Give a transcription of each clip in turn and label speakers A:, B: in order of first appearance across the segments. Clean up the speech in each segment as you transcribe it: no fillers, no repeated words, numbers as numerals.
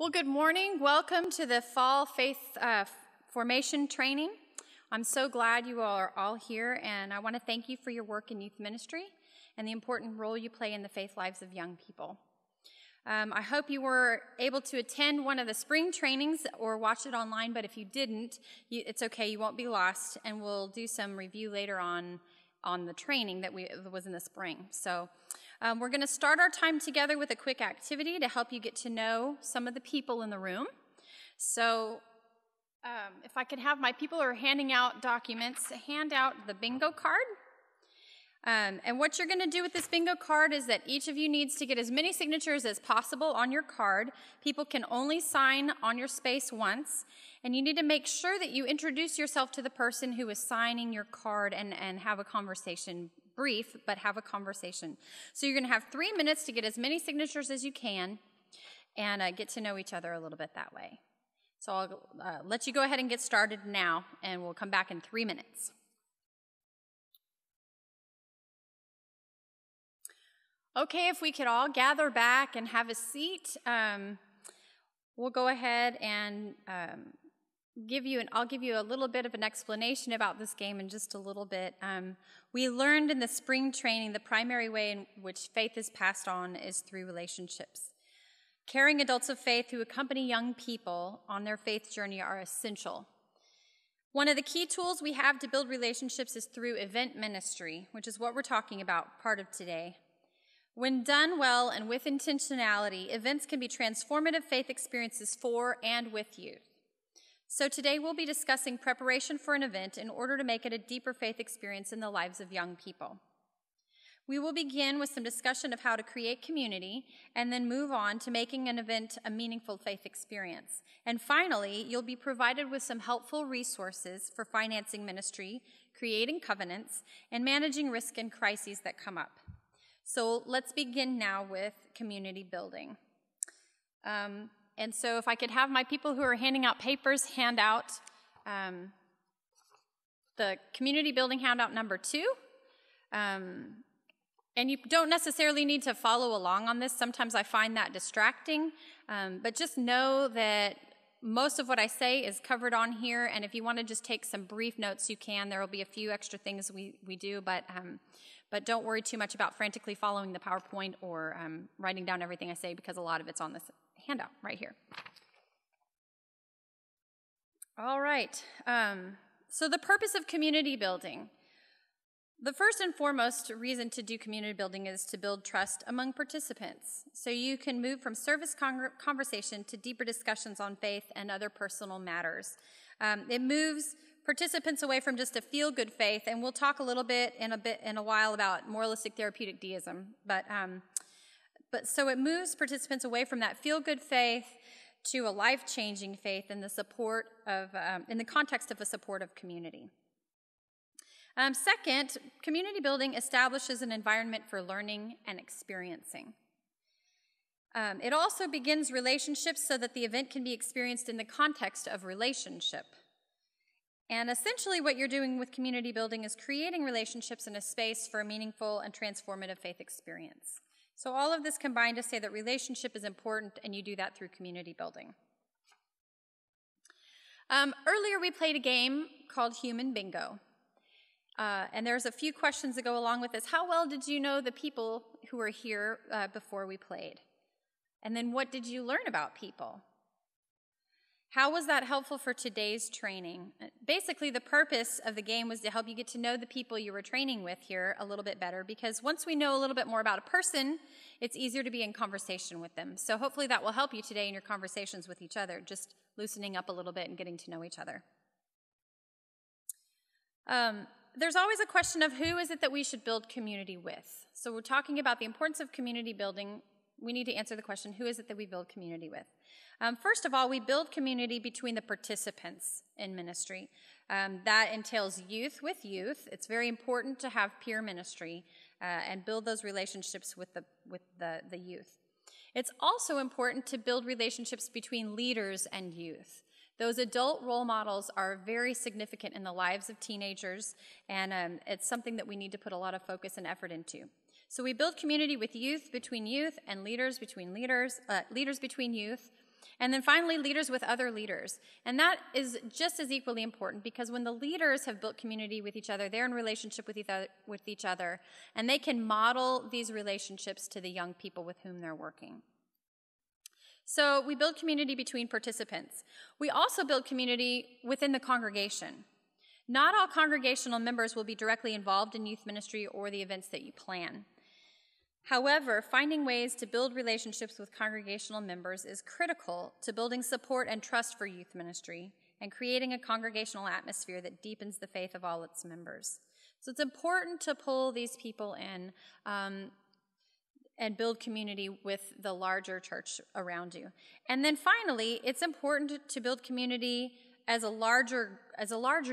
A: Well, good morning. Welcome to the Fall Faith Formation Training. I'm so glad you all are all here, and I want to thank you for your work in youth ministry and the important role you play in the faith lives of young people. I hope you were able to attend one of the spring trainings or watch it online, but if you didn't, it's okay. You won't be lost, and we'll do some review later on the training that was in the spring. So we're going to start our time together with a quick activity to help you get to know some of the people in the room. So if I could have my people who are handing out documents hand out the bingo card. And what you're going to do with this bingo card is that each of you needs to get as many signatures as possible on your card. People can only sign on your space once. And you need to make sure that you introduce yourself to the person who is signing your card and have a conversation. Brief, but have a conversation. So you're going to have 3 minutes to get as many signatures as you can and get to know each other a little bit that way. So I'll let you go ahead and get started now, and we'll come back in 3 minutes. Okay, if we could all gather back and have a seat, we'll go ahead and I'll give you a little bit of an explanation about this game in just a little bit. We learned in the spring training the primary way in which faith is passed on is through relationships. Caring adults of faith who accompany young people on their faith journey are essential. One of the key tools we have to build relationships is through event ministry, which is what we're talking about, part of today. When done well and with intentionality, events can be transformative faith experiences for and with youth. So today we'll be discussing preparation for an event in order to make it a deeper faith experience in the lives of young people. We will begin with some discussion of how to create community and then move on to making an event a meaningful faith experience. And finally, you'll be provided with some helpful resources for financing ministry, creating covenants, and managing risk and crises that come up. So let's begin now with community building. And so if I could have my people who are handing out papers hand out the community building handout number 2. And you don't necessarily need to follow along on this. Sometimes I find that distracting. But just know that most of what I say is covered on here. And if you want to just take some brief notes, you can. There will be a few extra things we do, but don't worry too much about frantically following the PowerPoint or writing down everything I say, because a lot of it's on this handout right here. All right. So the purpose of community building. The first and foremost reason to do community building is to build trust among participants. So you can move from service conversation to deeper discussions on faith and other personal matters. It moves participants away from just a feel-good faith, and we'll talk a little bit in a while about moralistic therapeutic deism. But so it moves participants away from that feel-good faith to a life-changing faith in the support of in the context of a supportive community. Second, community building establishes an environment for learning and experiencing. It also begins relationships so that the event can be experienced in the context of relationship. And essentially what you're doing with community building is creating relationships in a space for a meaningful and transformative faith experience. So all of this combined to say that relationship is important, and you do that through community building. Earlier we played a game called Human Bingo. And there's a few questions that go along with this. How well did you know the people who were here before we played? And then what did you learn about people? How was that helpful for today's training? Basically, the purpose of the game was to help you get to know the people you were training with here a little bit better, because once we know a little bit more about a person, it's easier to be in conversation with them. So hopefully that will help you today in your conversations with each other, just loosening up a little bit and getting to know each other. There's always a question of who is it that we should build community with. So we're talking about the importance of community building. We need to answer the question, who is it that we build community with? First of all, we build community between the participants in ministry. That entails youth with youth. It's very important to have peer ministry and build those relationships with the youth. It's also important to build relationships between leaders and youth. Those adult role models are very significant in the lives of teenagers, and it's something that we need to put a lot of focus and effort into. So we build community with youth between youth, and leaders between leaders, leaders between youth. And then finally, leaders with other leaders. And that is just as equally important, because when the leaders have built community with each other, they're in relationship with each other, and they can model these relationships to the young people with whom they're working. So we build community between participants. We also build community within the congregation. Not all congregational members will be directly involved in youth ministry or the events that you plan. However, finding ways to build relationships with congregational members is critical to building support and trust for youth ministry and creating a congregational atmosphere that deepens the faith of all its members. So it's important to pull these people in and build community with the larger church around you. And then finally, it's important to build community as a larger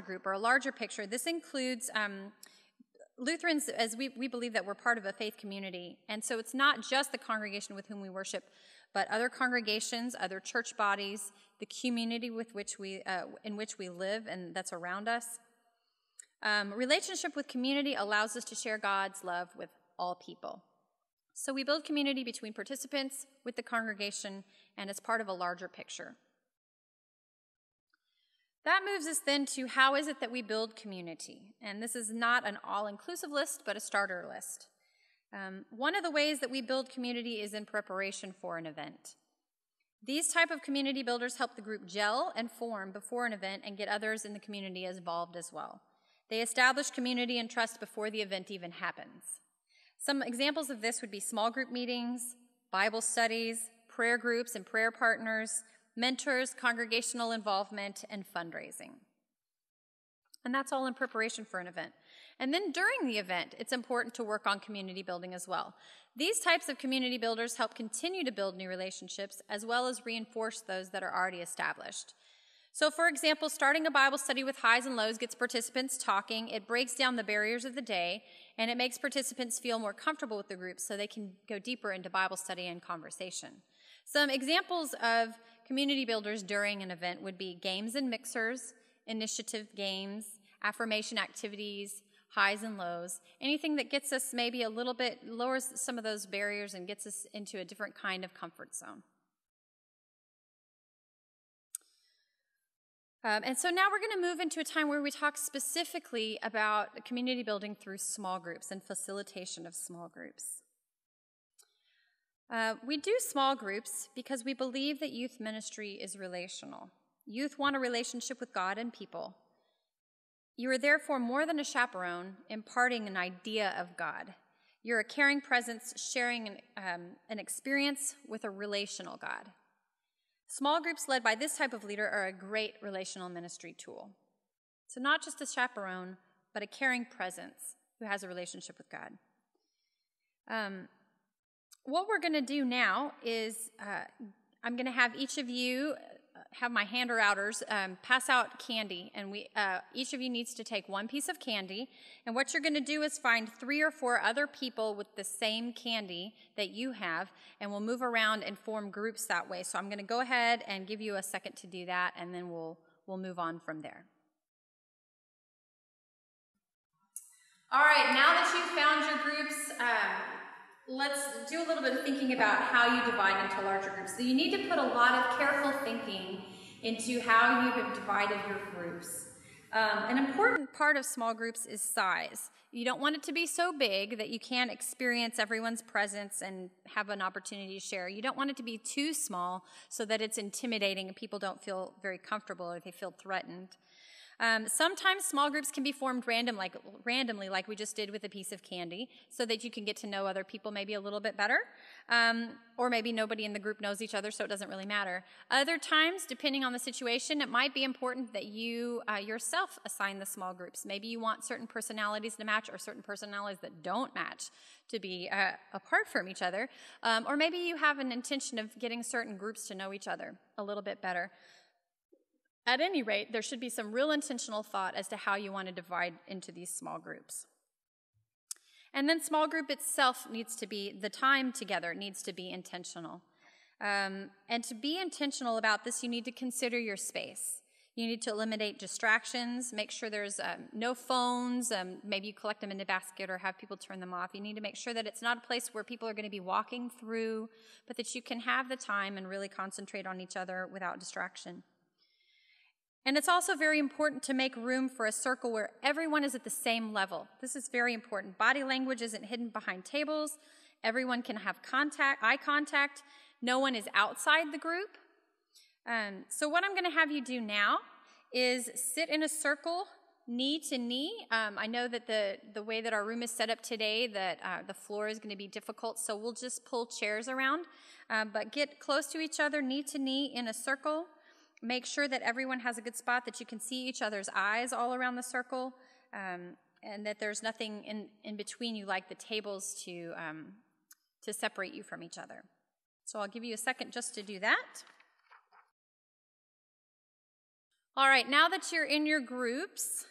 A: group or a larger picture. This includes Lutherans, as we believe that we're part of a faith community, and so it's not just the congregation with whom we worship, but other congregations, other church bodies, the community in which we live and that's around us. Relationship with community allows us to share God's love with all people. So we build community between participants, with the congregation, and as part of a larger picture. That moves us then to how is it that we build community? And this is not an all-inclusive list, but a starter list. One of the ways that we build community is in preparation for an event. These type of community builders help the group gel and form before an event and get others in the community involved as well. They establish community and trust before the event even happens. Some examples of this would be small group meetings, Bible studies, prayer groups and prayer partners, mentors, congregational involvement, and fundraising. And that's all in preparation for an event. And then during the event, it's important to work on community building as well. These types of community builders help continue to build new relationships as well as reinforce those that are already established. So for example, starting a Bible study with highs and lows gets participants talking, it breaks down the barriers of the day, and it makes participants feel more comfortable with the group so they can go deeper into Bible study and conversation. Some examples of community builders during an event would be games and mixers, initiative games, affirmation activities, highs and lows, anything that gets us maybe a little bit, lowers some of those barriers and gets us into a different kind of comfort zone. And so now we're going to move into a time where we talk specifically about community building through small groups and facilitation of small groups. We do small groups because we believe that youth ministry is relational. Youth want a relationship with God and people. You are therefore more than a chaperone, imparting an idea of God. You're a caring presence, sharing an experience with a relational God. Small groups led by this type of leader are a great relational ministry tool. So not just a chaperone, but a caring presence who has a relationship with God. What we're going to do now is I'm going to have each of you have my hander-outers pass out candy, and each of you needs to take one piece of candy, and what you're going to do is find 3 or 4 other people with the same candy that you have, and we'll move around and form groups that way. So I'm going to go ahead and give you a second to do that, and then we'll move on from there. All right, now that you've found your groups, let's do a little bit of thinking about how you divide into larger groups. So you need to put a lot of careful thinking into how you have divided your groups. An important part of small groups is size. You don't want it to be so big that you can't experience everyone's presence and have an opportunity to share. You don't want it to be too small so that it's intimidating and people don't feel very comfortable or they feel threatened. Sometimes small groups can be formed randomly, like we just did with a piece of candy, so that you can get to know other people maybe a little bit better, or maybe nobody in the group knows each other, so it doesn't really matter. Other times, depending on the situation, it might be important that you yourself assign the small groups. Maybe you want certain personalities to match or certain personalities that don't match to be apart from each other, or maybe you have an intention of getting certain groups to know each other a little bit better. At any rate, there should be some real intentional thought as to how you want to divide into these small groups. And then small group itself needs to be, the time together needs to be intentional. And to be intentional about this, you need to consider your space. You need to eliminate distractions. Make sure there's no phones. Maybe you collect them in a basket or have people turn them off. You need to make sure that it's not a place where people are going to be walking through, but that you can have the time and really concentrate on each other without distraction. And it's also very important to make room for a circle where everyone is at the same level. This is very important. Body language isn't hidden behind tables. Everyone can have eye contact. No one is outside the group. So what I'm going to have you do now is sit in a circle, knee to knee. I know that the way that our room is set up today, that the floor is going to be difficult, so we'll just pull chairs around. But get close to each other, knee to knee in a circle. Make sure that everyone has a good spot, that you can see each other's eyes all around the circle, and that there's nothing in between you like the tables to separate you from each other. So I'll give you a second just to do that. All right, now that you're in your groups,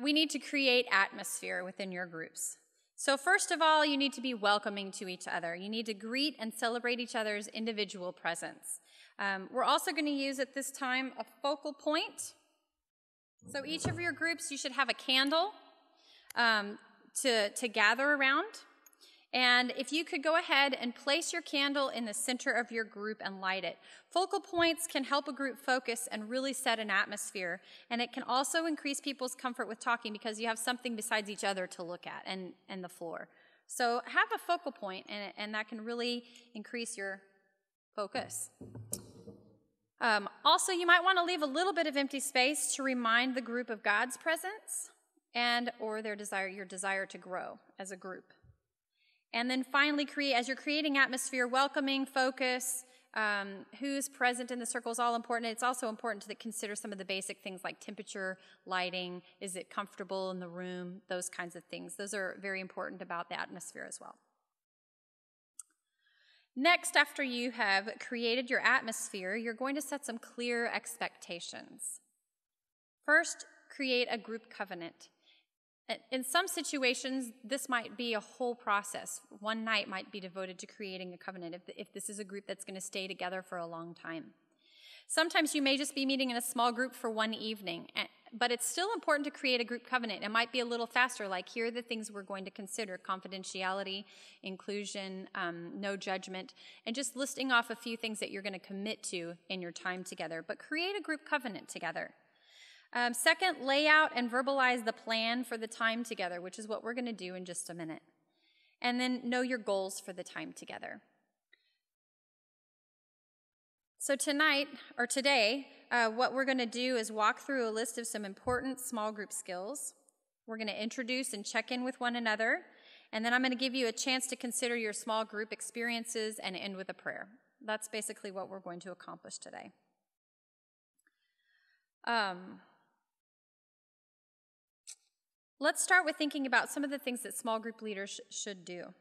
A: we need to create atmosphere within your groups. So first of all, you need to be welcoming to each other. You need to greet and celebrate each other's individual presence. We're also going to use at this time a focal point. So each of your groups, you should have a candle to gather around. And if you could go ahead and place your candle in the center of your group and light it. Focal points can help a group focus and really set an atmosphere. And it can also increase people's comfort with talking because you have something besides each other to look at and the floor. So have a focal point, and that can really increase your focus. Also, you might want to leave a little bit of empty space to remind the group of God's presence or your desire to grow as a group. And then finally, as you're creating atmosphere, welcoming, focus, who's present in the circle is all important. It's also important to consider some of the basic things like temperature, lighting, is it comfortable in the room, those kinds of things. Those are very important about the atmosphere as well. Next, after you have created your atmosphere, you're going to set some clear expectations. First, create a group covenant. In some situations, this might be a whole process. One night might be devoted to creating a covenant if this is a group that's going to stay together for a long time. Sometimes you may just be meeting in a small group for one evening, but it's still important to create a group covenant. It might be a little faster, like here are the things we're going to consider: confidentiality, inclusion, no judgment, and just listing off a few things that you're going to commit to in your time together. But create a group covenant together. Second, lay out and verbalize the plan for the time together, which is what we're going to do in just a minute. And then know your goals for the time together. So today, what we're going to do is walk through a list of some important small group skills. We're going to introduce and check in with one another. And then I'm going to give you a chance to consider your small group experiences and end with a prayer. That's basically what we're going to accomplish today. Let's start with thinking about some of the things that small group leaders should do.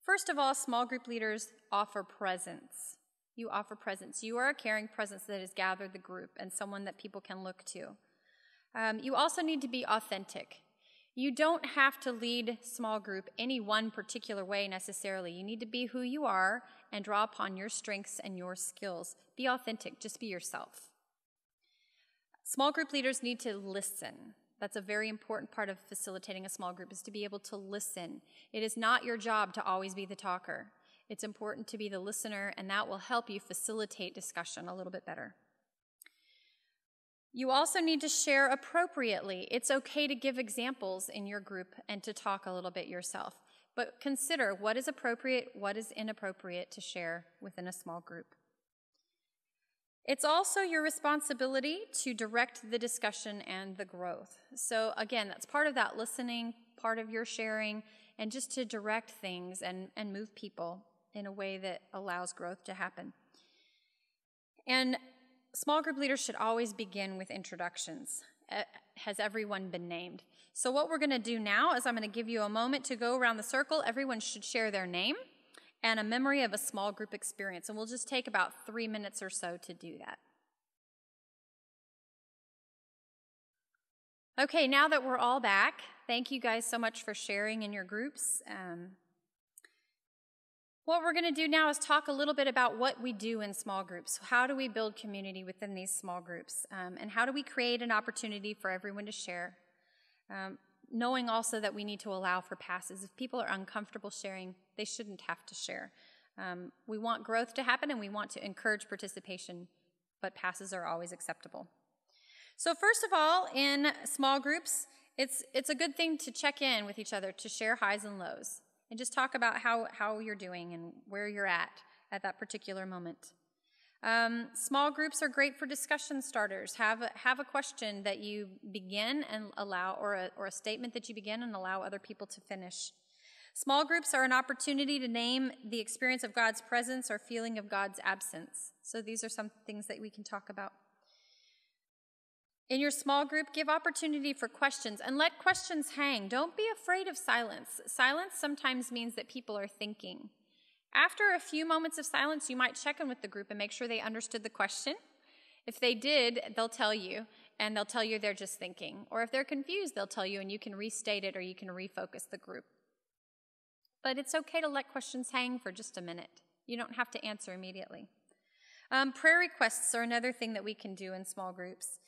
A: First of all, small group leaders offer presence. You offer presence. You are a caring presence that has gathered the group and someone that people can look to. You also need to be authentic. You don't have to lead small group any one particular way necessarily. You need to be who you are and draw upon your strengths and your skills. Be authentic. Just be yourself. Small group leaders need to listen. That's a very important part of facilitating a small group, is to be able to listen. It is not your job to always be the talker. It's important to be the listener, and that will help you facilitate discussion a little bit better. You also need to share appropriately. It's okay to give examples in your group and to talk a little bit yourself, but consider what is appropriate, what is inappropriate to share within a small group. It's also your responsibility to direct the discussion and the growth. So again, that's part of that listening, part of your sharing, and just to direct things and move people in a way that allows growth to happen. And small group leaders should always begin with introductions. Has everyone been named? So what we're going to do now is I'm going to give you a moment to go around the circle. Everyone should share their name and a memory of a small group experience. And we'll just take about 3 minutes or so to do that. Okay, now that we're all back, thank you guys so much for sharing in your groups. What we're going to do now is talk a little bit about what we do in small groups. How do we build community within these small groups? And how do we create an opportunity for everyone to share? Knowing also that we need to allow for passes. If people are uncomfortable sharing, they shouldn't have to share. We want growth to happen and we want to encourage participation, but passes are always acceptable. So first of all, in small groups, it's a good thing to check in with each other, to share highs and lows, and just talk about how you're doing and where you're at that particular moment. Small groups are great for discussion starters. Have a question that you begin and allow, or a statement that you begin and allow other people to finish. Small groups are an opportunity to name the experience of God's presence or feeling of God's absence. So these are some things that we can talk about. In your small group, give opportunity for questions and let questions hang. Don't be afraid of silence. Silence sometimes means that people are thinking. After a few moments of silence, you might check in with the group and make sure they understood the question. If they did, they'll tell you, and they'll tell you they're just thinking. Or if they're confused, they'll tell you, and you can restate it or you can refocus the group. But it's okay to let questions hang for just a minute. You don't have to answer immediately. Prayer requests are another thing that we can do in small groups.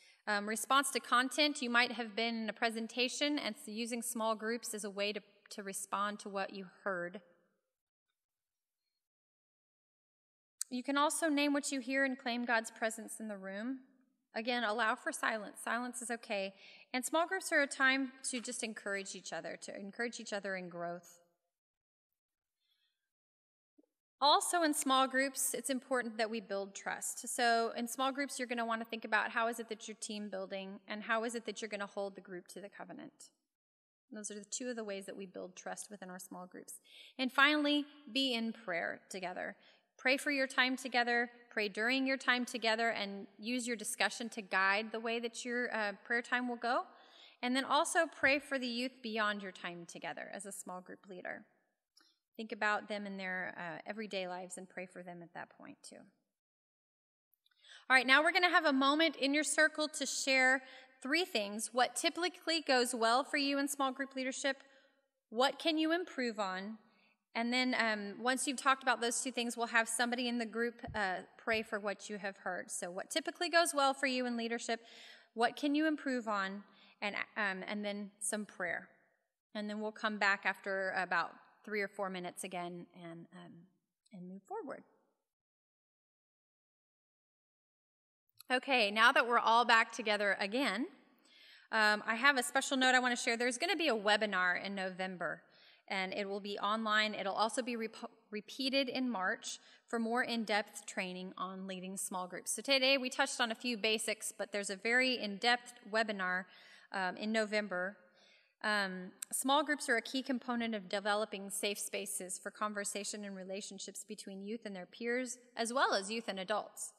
A: Response to content, you might have been in a presentation, and so using small groups is a way to respond to what you heard. You can also name what you hear and claim God's presence in the room. Again, allow for silence. Silence is okay. And small groups are a time to just encourage each other in growth. Also in small groups, it's important that we build trust. So in small groups, you're going to want to think about how is it that you're team building and how is it that you're going to hold the group to the covenant. Those are the two of the ways that we build trust within our small groups. And finally, be in prayer together. Pray for your time together, pray during your time together, and use your discussion to guide the way that your prayer time will go. And then also pray for the youth beyond your time together as a small group leader. Think about them in their everyday lives and pray for them at that point too. All right, now we're going to have a moment in your circle to share 3 things. What typically goes well for you in small group leadership? What can you improve on? And then once you've talked about those 2 things, we'll have somebody in the group pray for what you have heard. So what typically goes well for you in leadership? What can you improve on? And then some prayer. And then we'll come back after about 3 or 4 minutes again and move forward. Okay, now that we're all back together again, I have a special note I want to share. There's going to be a webinar in November, and it will be online. It'll also be repeated in March for more in-depth training on leading small groups. So today we touched on a few basics, but there's a very in-depth webinar in November. Small groups are a key component of developing safe spaces for conversation and relationships between youth and their peers, as well as youth and adults.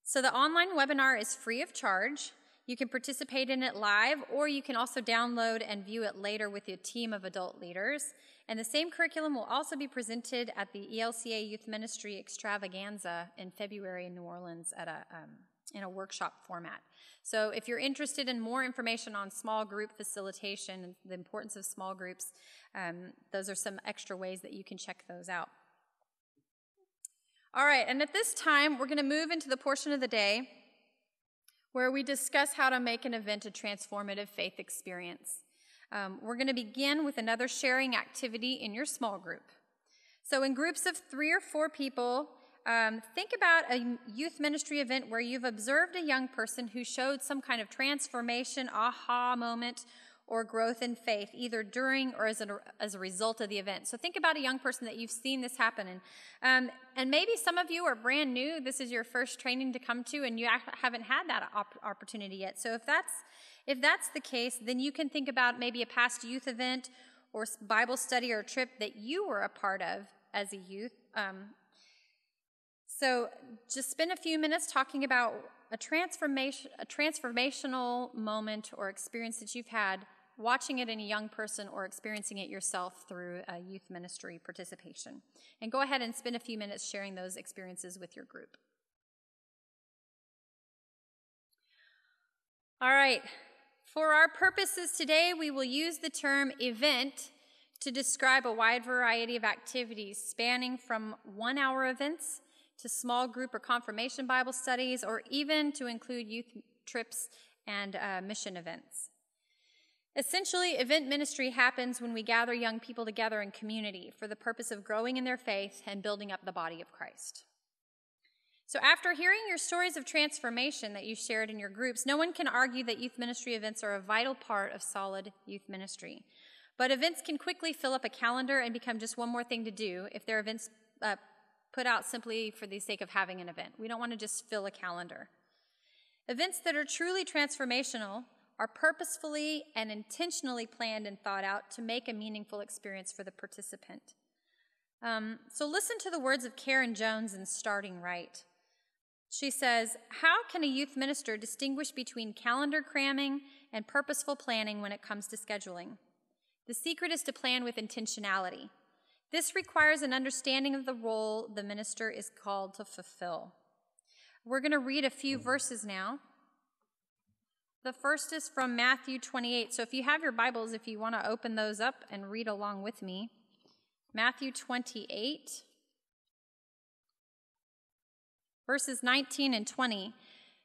A: So the online webinar is free of charge. You can participate in it live, or you can also download and view it later with a team of adult leaders. And the same curriculum will also be presented at the ELCA Youth Ministry Extravaganza in February in New Orleans at in a workshop format. So if you're interested in more information on small group facilitation and the importance of small groups, those are some extra ways that you can check those out. All right, and at this time, we're going to move into the portion of the day where we discuss how to make an event a transformative faith experience. We're going to begin with another sharing activity in your small group. So in groups of 3 or 4 people, think about a youth ministry event where you've observed a young person who showed some kind of transformation, aha moment, or growth in faith, either during or as a result of the event. So think about a young person that you've seen this happen. And maybe some of you are brand new. This is your first training to come to, and you haven't had that opportunity yet. So if that's the case, then you can think about maybe a past youth event or Bible study or trip that you were a part of as a youth. So just spend a few minutes talking about a transformational moment or experience that you've had, watching it in a young person or experiencing it yourself through a youth ministry participation. And go ahead and spend a few minutes sharing those experiences with your group. All right. For our purposes today, we will use the term event to describe a wide variety of activities spanning from 1-hour events to small group or confirmation Bible studies, or even to include youth trips and mission events. Essentially, event ministry happens when we gather young people together in community for the purpose of growing in their faith and building up the body of Christ. So after hearing your stories of transformation that you shared in your groups, no one can argue that youth ministry events are a vital part of solid youth ministry. But events can quickly fill up a calendar and become just one more thing to do if they're events put out simply for the sake of having an event. We don't want to just fill a calendar. Events that are truly transformational are purposefully and intentionally planned and thought out to make a meaningful experience for the participant. So listen to the words of Karen Jones in Starting Right. She says, "How can a youth minister distinguish between calendar cramming and purposeful planning when it comes to scheduling? The secret is to plan with intentionality. This requires an understanding of the role the minister is called to fulfill." We're going to read a few verses now. The first is from Matthew 28. So if you have your Bibles, if you want to open those up and read along with me. Matthew 28, verses 19 and 20.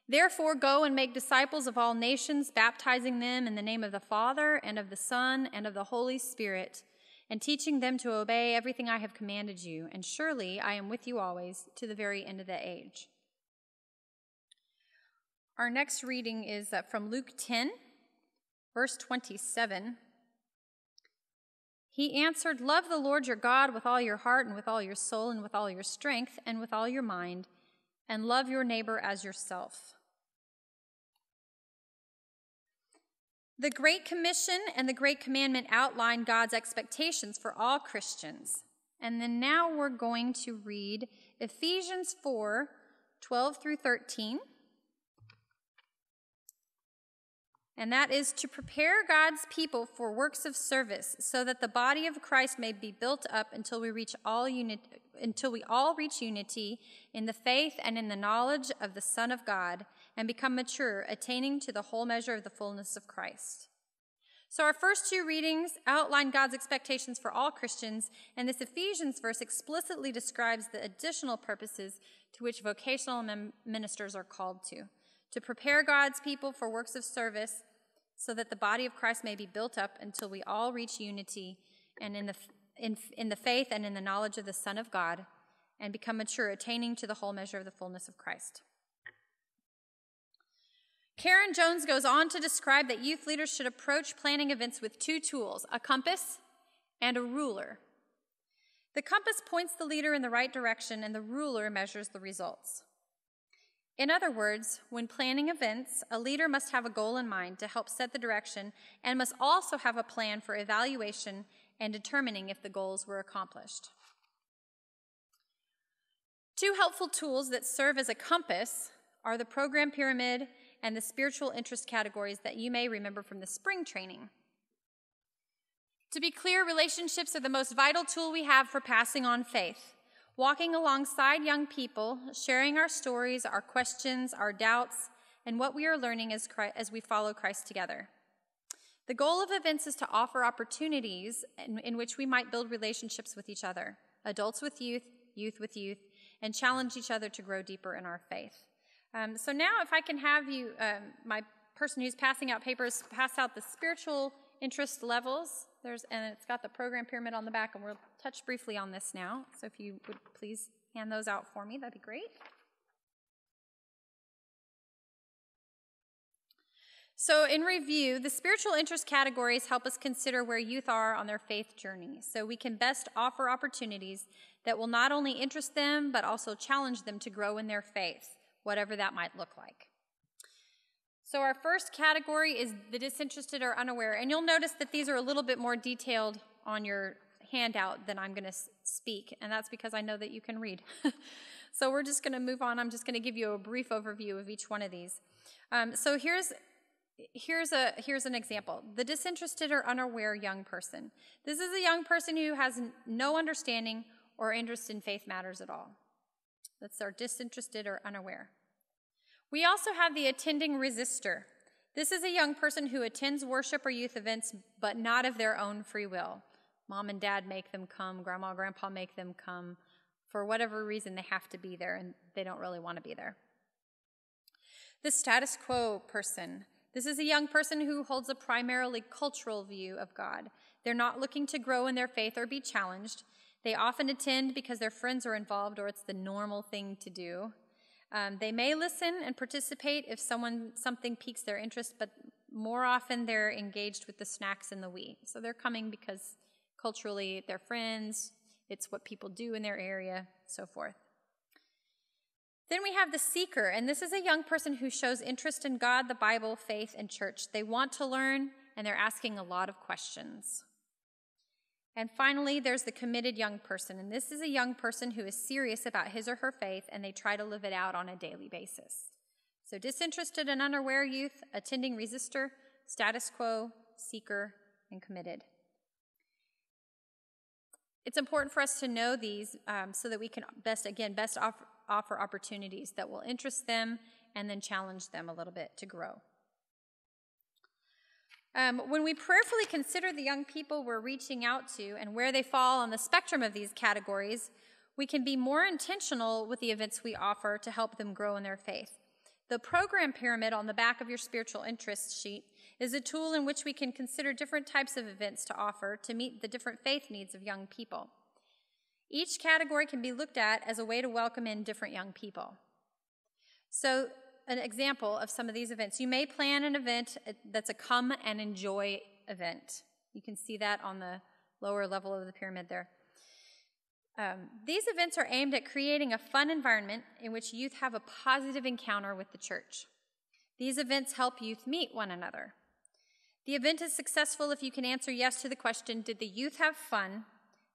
A: "Therefore go and make disciples of all nations, baptizing them in the name of the Father and of the Son and of the Holy Spirit, and teaching them to obey everything I have commanded you. And surely I am with you always to the very end of the age." Our next reading is from Luke 10, verse 27. "He answered, 'Love the Lord your God with all your heart and with all your soul and with all your strength and with all your mind, and love your neighbor as yourself.'" The Great Commission and the Great Commandment outline God's expectations for all Christians. And then now we're going to read Ephesians 4, 12 through 13. And that is to prepare God's people for works of service, so that the body of Christ may be built up until we all reach unity in the faith and in the knowledge of the Son of God, and become mature, attaining to the whole measure of the fullness of Christ. So our first two readings outline God's expectations for all Christians, and this Ephesians verse explicitly describes the additional purposes to which vocational ministers are called to prepare God's people for works of service, so that the body of Christ may be built up until we all reach unity and in the faith and in the knowledge of the Son of God, and become mature, attaining to the whole measure of the fullness of Christ. Karen Jones goes on to describe that youth leaders should approach planning events with two tools, a compass and a ruler. The compass points the leader in the right direction, and the ruler measures the results. In other words, when planning events, a leader must have a goal in mind to help set the direction, and must also have a plan for evaluation and determining if the goals were accomplished. Two helpful tools that serve as a compass are the program pyramid and the spiritual interest categories that you may remember from the spring training. To be clear, relationships are the most vital tool we have for passing on faith. Walking alongside young people, sharing our stories, our questions, our doubts, and what we are learning as we follow Christ together. The goal of events is to offer opportunities in which we might build relationships with each other, adults with youth, youth with youth, and challenge each other to grow deeper in our faith. So now if I can have you, my person who's passing out papers, pass out the spiritual interest levels. And it's got the program pyramid on the back, and we'll touch briefly on this now. So if you would please hand those out for me, that'd be great. So in review, the spiritual interest categories help us consider where youth are on their faith journey, so we can best offer opportunities that will not only interest them, but also challenge them to grow in their faith, whatever that might look like. So our first category is the disinterested or unaware, and you'll notice that these are a little bit more detailed on your handout than I'm going to speak, and that's because I know that you can read. So we're just going to move on. I'm just going to give you a brief overview of each one of these. So here's an example. The disinterested or unaware young person. This is a young person who has no understanding or interest in faith matters at all. That's our disinterested or unaware. We also have the attending resistor. This is a young person who attends worship or youth events, but not of their own free will. Mom and dad make them come. Grandma, grandpa make them come. For whatever reason, they have to be there, and they don't really want to be there. The status quo person. This is a young person who holds a primarily cultural view of God. They're not looking to grow in their faith or be challenged. They often attend because their friends are involved or it's the normal thing to do. They may listen and participate if something piques their interest, but more often they're engaged with the snacks and the we. So they're coming because culturally they're friends, it's what people do in their area, so forth. Then we have the seeker, and this is a young person who shows interest in God, the Bible, faith, and church. They want to learn, and they're asking a lot of questions. And finally, there's the committed young person, and this is a young person who is serious about his or her faith, and they try to live it out on a daily basis. So disinterested and unaware youth, attending resistor, status quo, seeker, and committed. It's important for us to know these so that we can best offer opportunities that will interest them and then challenge them a little bit to grow. When we prayerfully consider the young people we're reaching out to and where they fall on the spectrum of these categories, we can be more intentional with the events we offer to help them grow in their faith. The program pyramid on the back of your spiritual interest sheet is a tool in which we can consider different types of events to offer to meet the different faith needs of young people. Each category can be looked at as a way to welcome in different young people. So, an example of some of these events. You may plan an event that's a come and enjoy event. You can see that on the lower level of the pyramid there. These events are aimed at creating a fun environment in which youth have a positive encounter with the church. These events help youth meet one another. The event is successful if you can answer yes to the question, did the youth have fun?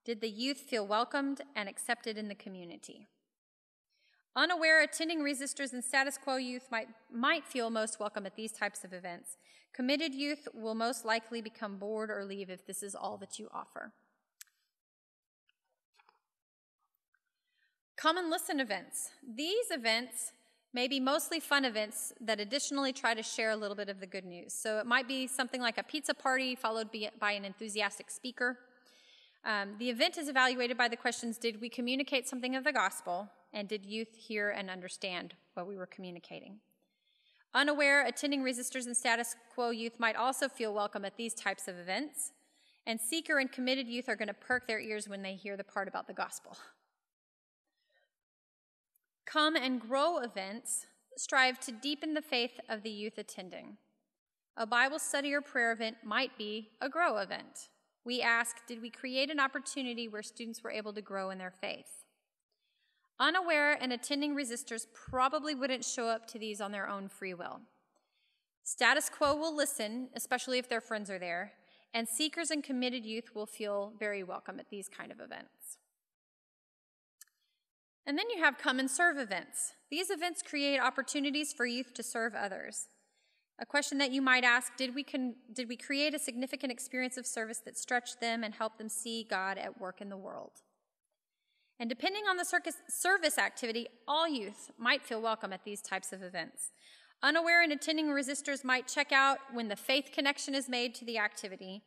A: Did the youth feel welcomed and accepted in the community? Unaware, attending resistors and status quo youth might feel most welcome at these types of events. Committed youth will most likely become bored or leave if this is all that you offer. Come and listen events. These events may be mostly fun events that additionally try to share a little bit of the good news. So it might be something like a pizza party followed by an enthusiastic speaker. The event is evaluated by the questions, did we communicate something of the gospel? And did youth hear and understand what we were communicating? Unaware, attending resistors and status quo youth might also feel welcome at these types of events. And seeker and committed youth are going to perk their ears when they hear the part about the gospel. Come and grow events strive to deepen the faith of the youth attending. A Bible study or prayer event might be a grow event. We ask, did we create an opportunity where students were able to grow in their faith? Unaware and attending resistors probably wouldn't show up to these on their own free will. Status quo will listen, especially if their friends are there, and seekers and committed youth will feel very welcome at these kind of events. And then you have come and serve events. These events create opportunities for youth to serve others. A question that you might ask, did we create a significant experience of service that stretched them and helped them see God at work in the world? And depending on the service activity, all youth might feel welcome at these types of events. Unaware and attending resistors might check out when the faith connection is made to the activity.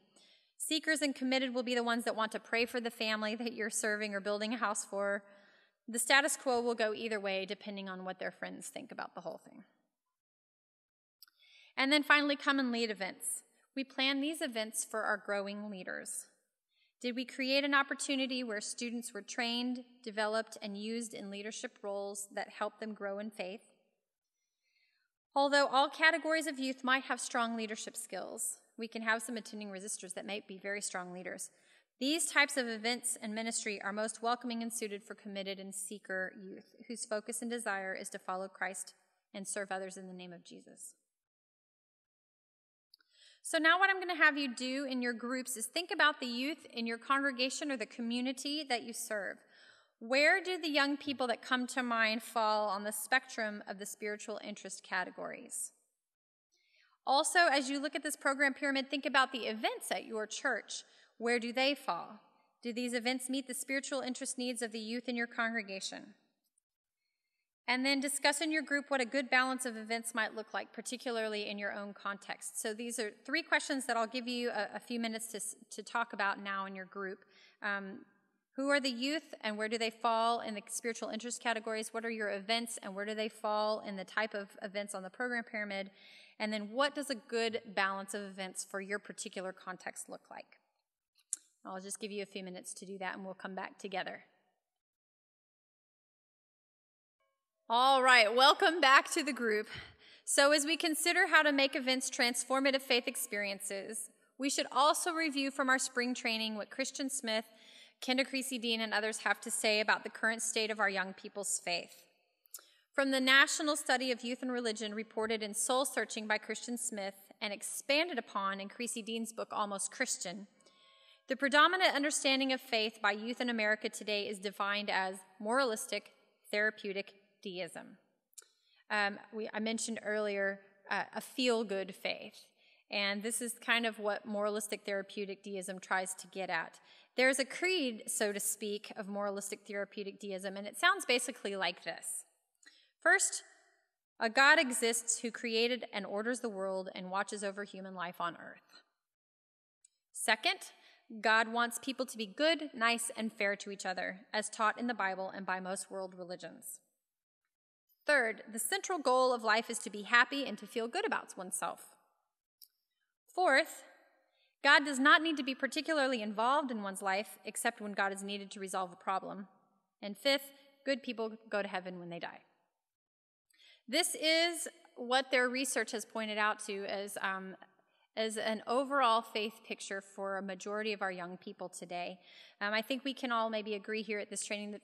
A: Seekers and committed will be the ones that want to pray for the family that you're serving or building a house for. The status quo will go either way depending on what their friends think about the whole thing. And then finally, come and lead events. We plan these events for our growing leaders. Did we create an opportunity where students were trained, developed, and used in leadership roles that help them grow in faith? Although all categories of youth might have strong leadership skills, we can have some attending resistors that might be very strong leaders. These types of events and ministry are most welcoming and suited for committed and seeker youth, whose focus and desire is to follow Christ and serve others in the name of Jesus. So now what I'm going to have you do in your groups is think about the youth in your congregation or the community that you serve. Where do the young people that come to mind fall on the spectrum of the spiritual interest categories? Also, as you look at this program pyramid, think about the events at your church. Where do they fall? Do these events meet the spiritual interest needs of the youth in your congregation? And then discuss in your group what a good balance of events might look like, particularly in your own context. So these are 3 questions that I'll give you a few minutes to talk about now in your group. Who are the youth and where do they fall in the spiritual interest categories? What are your events and where do they fall in the type of events on the program pyramid? And then what does a good balance of events for your particular context look like? I'll just give you a few minutes to do that and we'll come back together. All right, welcome back to the group. So as we consider how to make events transformative faith experiences, we should also review from our spring training what Christian Smith, Kenda Creasy-Dean, and others have to say about the current state of our young people's faith. From the National Study of Youth and Religion reported in Soul Searching by Christian Smith and expanded upon in Creasy-Dean's book Almost Christian, the predominant understanding of faith by youth in America today is defined as moralistic, therapeutic deism. I mentioned earlier a feel-good faith, and this is kind of what moralistic therapeutic deism tries to get at. There's a creed, so to speak, of moralistic therapeutic deism, and it sounds basically like this. First, a God exists who created and orders the world and watches over human life on earth. Second, God wants people to be good, nice, and fair to each other, as taught in the Bible and by most world religions. Third, the central goal of life is to be happy and to feel good about oneself. Fourth, God does not need to be particularly involved in one's life except when God is needed to resolve a problem. And fifth, good people go to heaven when they die. This is what their research has pointed out to as an overall faith picture for a majority of our young people today. I think we can all maybe agree here at this training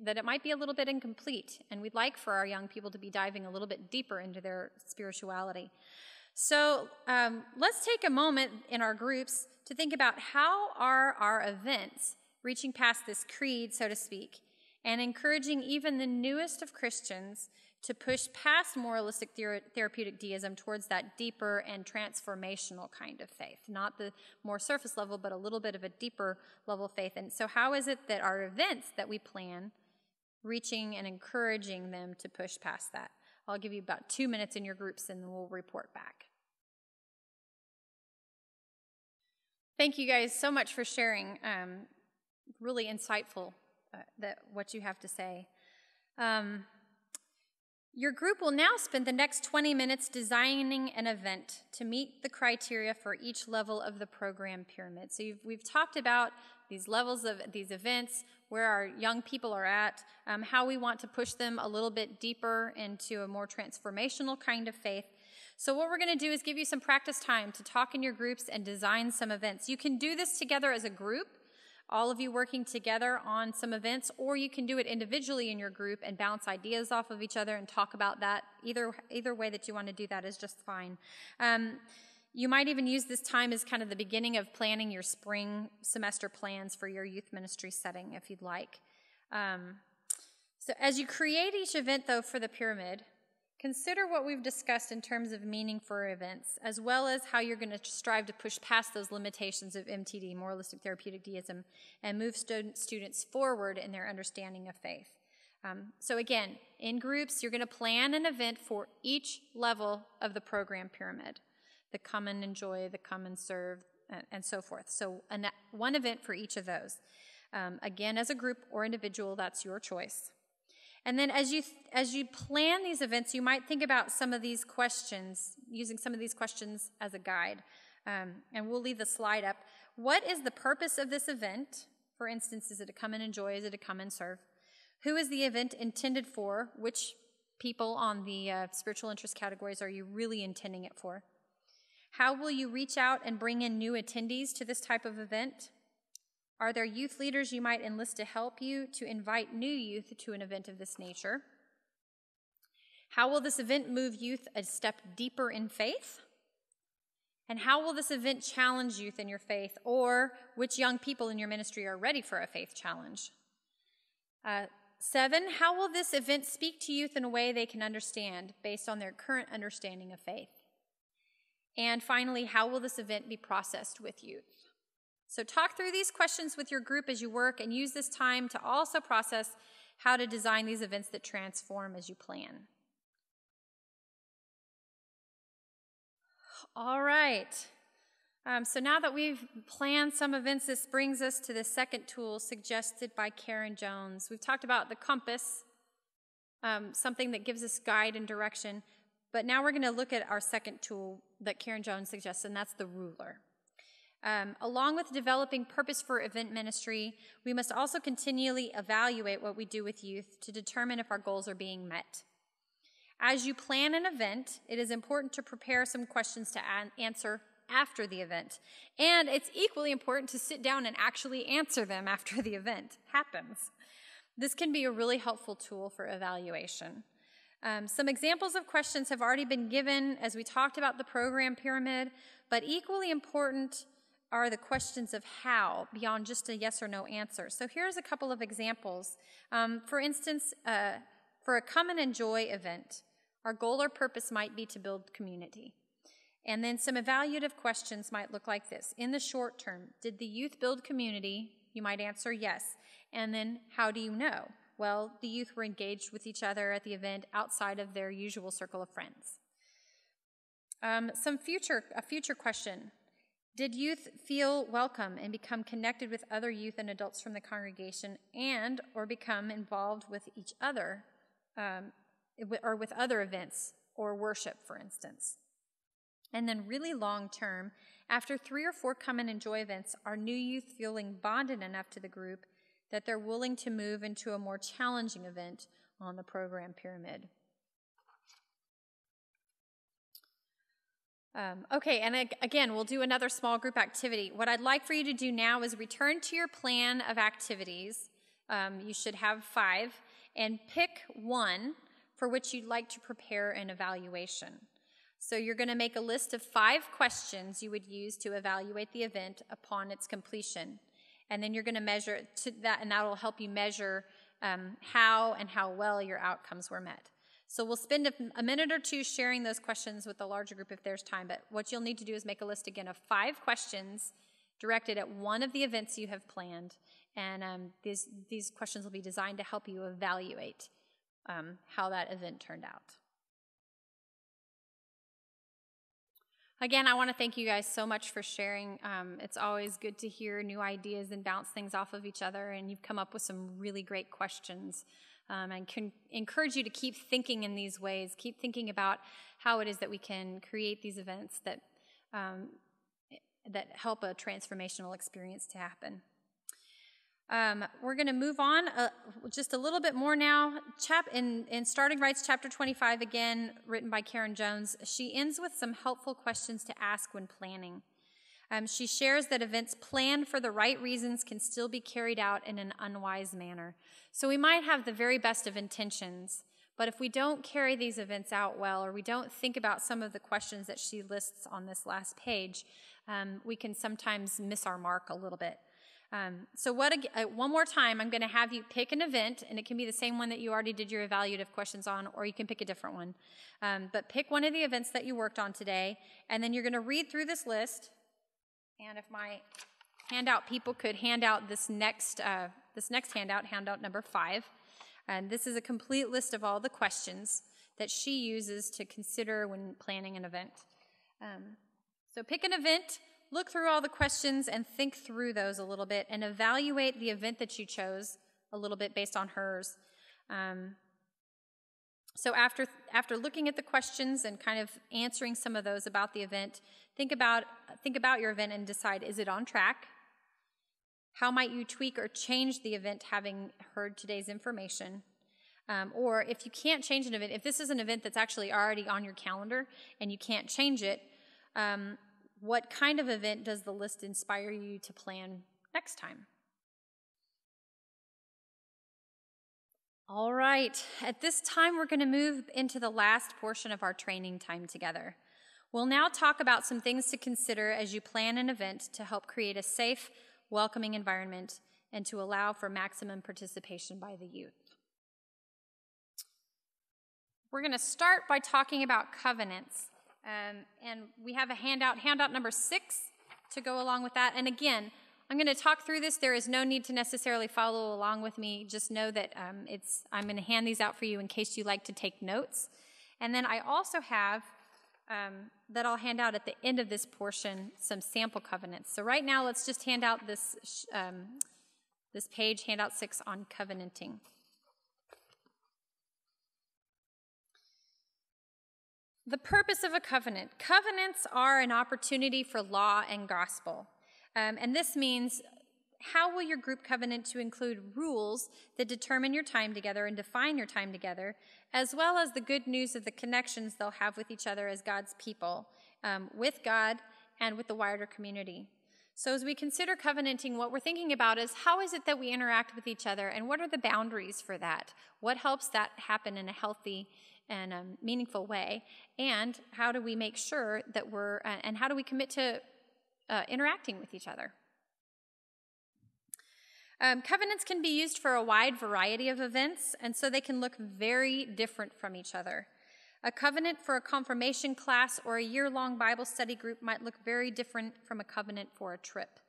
A: that it might be a little bit incomplete, and we'd like for our young people to be diving a little bit deeper into their spirituality. So let's take a moment in our groups to think about how are our events reaching past this creed, so to speak, and encouraging even the newest of Christians to push past moralistic therapeutic deism towards that deeper and transformational kind of faith, not the more surface level, but a little bit of a deeper level faith. And so how is it that our events that we plan, reaching and encouraging them to push past that? I'll give you about 2 minutes in your groups and then we'll report back. Thank you guys so much for sharing. Really insightful what you have to say. Your group will now spend the next 20 minutes designing an event to meet the criteria for each level of the program pyramid. So we've talked about these levels of these events, where our young people are at, how we want to push them a little bit deeper into a more transformational kind of faith. So what we're going to do is give you some practice time to talk in your groups and design some events. You can do this together as a group, all of you working together on some events, or you can do it individually in your group and bounce ideas off of each other and talk about that. Either way that you want to do that is just fine. You might even use this time as kind of the beginning of planning your spring semester plans for your youth ministry setting, if you'd like. So as you create each event, though, for the pyramid, consider what we've discussed in terms of meaning for events, as well as how you're going to strive to push past those limitations of MTD, moralistic therapeutic deism, and move students forward in their understanding of faith. So again, in groups, you're going to plan an event for each level of the program pyramid, the come and enjoy, the come and serve, and so forth. So one event for each of those. Again, as a group or individual, that's your choice. And then as you plan these events, you might think about some of these questions, using some of these questions as a guide. And we'll leave the slide up. What is the purpose of this event? For instance, is it a come and enjoy? Is it a come and serve? Who is the event intended for? Which people on the spiritual interest categories are you really intending it for? How will you reach out and bring in new attendees to this type of event? Are there youth leaders you might enlist to help you to invite new youth to an event of this nature? How will this event move youth a step deeper in faith? And how will this event challenge youth in your faith, or which young people in your ministry are ready for a faith challenge? 7, how will this event speak to youth in a way they can understand based on their current understanding of faith? And finally, how will this event be processed with youth? So talk through these questions with your group as you work, and use this time to also process how to design these events that transform as you plan. All right. So now that we've planned some events, this brings us to the second tool suggested by Karen Jones. We've talked about the compass, something that gives us guide and direction, but now we're going to look at our second tool that Karen Jones suggests, and that's the ruler. Along with developing purpose for event ministry, we must also continually evaluate what we do with youth to determine if our goals are being met. As you plan an event, it is important to prepare some questions to answer after the event. And it's equally important to sit down and actually answer them after the event happens. This can be a really helpful tool for evaluation. Some examples of questions have already been given as we talked about the program pyramid, but equally important are the questions of how, beyond just a yes or no answer. So here's a couple of examples. For instance, for a come and enjoy event, our goal or purpose might be to build community. And then some evaluative questions might look like this. In the short term, did the youth build community? You might answer yes. And then how do you know? Well, the youth were engaged with each other at the event outside of their usual circle of friends. A future question. Did youth feel welcome and become connected with other youth and adults from the congregation and or become involved with each other or with other events or worship, for instance? And then really long term, after 3 or 4 come and enjoy events, are new youth feeling bonded enough to the group that they're willing to move into a more challenging event on the program pyramid? Okay, and again, we'll do another small group activity. What I'd like for you to do now is return to your plan of activities. You should have 5, and pick one for which you'd like to prepare an evaluation. So you're going to make a list of 5 questions you would use to evaluate the event upon its completion. And then you're going to measure to that, and that will help you measure how well your outcomes were met. So we'll spend a minute or 2 sharing those questions with the larger group if there's time, but what you'll need to do is make a list again of 5 questions directed at one of the events you have planned, and these questions will be designed to help you evaluate how that event turned out. Again, I want to thank you guys so much for sharing. It's always good to hear new ideas and bounce things off of each other, and you've come up with some really great questions. And can encourage you to keep thinking in these ways, keep thinking about how it is that we can create these events that help a transformational experience to happen. We're going to move on just a little bit more now. In Starting Rights, chapter 25, again, written by Karen Jones, she ends with some helpful questions to ask when planning. She shares that events planned for the right reasons can still be carried out in an unwise manner. So we might have the very best of intentions, but if we don't carry these events out well, or we don't think about some of the questions that she lists on this last page, we can sometimes miss our mark a little bit. So one more time, I'm going to have you pick an event, and it can be the same one that you already did your evaluative questions on, or you can pick a different one. But pick one of the events that you worked on today, and then you're going to read through this list. And if my handout people could hand out this next handout number 5. And this is a complete list of all the questions that she uses to consider when planning an event. So pick an event, look through all the questions, and think through those a little bit, and evaluate the event that you chose a little bit based on hers. So after looking at the questions and kind of answering some of those about the event, think about your event and decide, is it on track? How might you tweak or change the event having heard today's information? Or if you can't change an event, if this is an event that's actually already on your calendar and you can't change it, what kind of event does the list inspire you to plan next time? All right, at this time we're going to move into the last portion of our training time together. We'll now talk about some things to consider as you plan an event to help create a safe, welcoming environment and to allow for maximum participation by the youth. We're going to start by talking about covenants, and we have a handout number 6 to go along with that. And again, I'm going to talk through this. There is no need to necessarily follow along with me. Just know that I'm going to hand these out for you in case you like to take notes. And then I also have that I'll hand out at the end of this portion some sample covenants. So right now, let's just hand out this page, handout 6 on covenanting. The purpose of a covenant. Covenants are an opportunity for law and gospel. And this means, how will your group covenant to include rules that determine your time together and define your time together, as well as the good news of the connections they'll have with each other as God's people, with God and with the wider community. So as we consider covenanting, what we're thinking about is, how is it that we interact with each other, and what are the boundaries for that? What helps that happen in a healthy and meaningful way? And how do we make sure that and how do we commit to interacting with each other? Covenants can be used for a wide variety of events, and so they can look very different from each other. A covenant for a confirmation class or a year-long Bible study group might look very different from a covenant for a trip.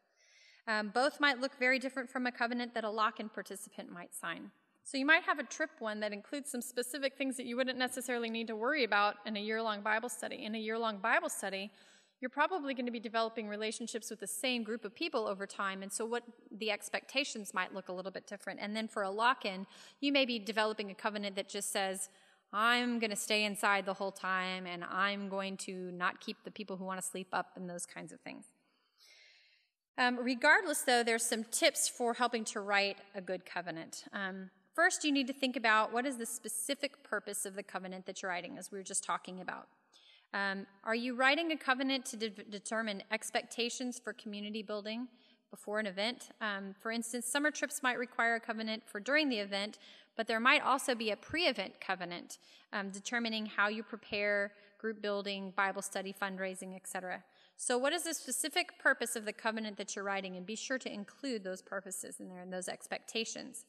A: Both might look very different from a covenant that a lock-in participant might sign. So you might have a trip one that includes some specific things that you wouldn't necessarily need to worry about in a year-long Bible study. In a year-long Bible study, you're probably going to be developing relationships with the same group of people over time, and so what the expectations might look a little bit different. And then for a lock-in, you may be developing a covenant that just says, I'm going to stay inside the whole time, and I'm going to not keep the people who want to sleep up, and those kinds of things. Regardless, though, there's some tips for helping to write a good covenant. First, you need to think about, what is the specific purpose of the covenant that you're writing, as we were just talking about. Are you writing a covenant to determine expectations for community building before an event? For instance, summer trips might require a covenant for during the event, but there might also be a pre-event covenant determining how you prepare group building, Bible study, fundraising, etc. So what is the specific purpose of the covenant that you're writing? And be sure to include those purposes in there and those expectations.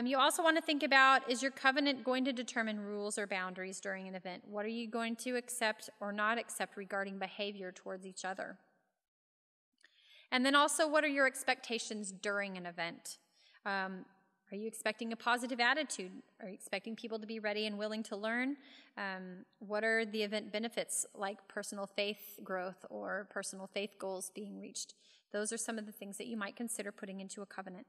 A: You also want to think about, is your covenant going to determine rules or boundaries during an event? What are you going to accept or not accept regarding behavior towards each other? And then also, what are your expectations during an event? Are you expecting a positive attitude? Are you expecting people to be ready and willing to learn? What are the event benefits, like personal faith growth or personal faith goals being reached? Those are some of the things that you might consider putting into a covenant.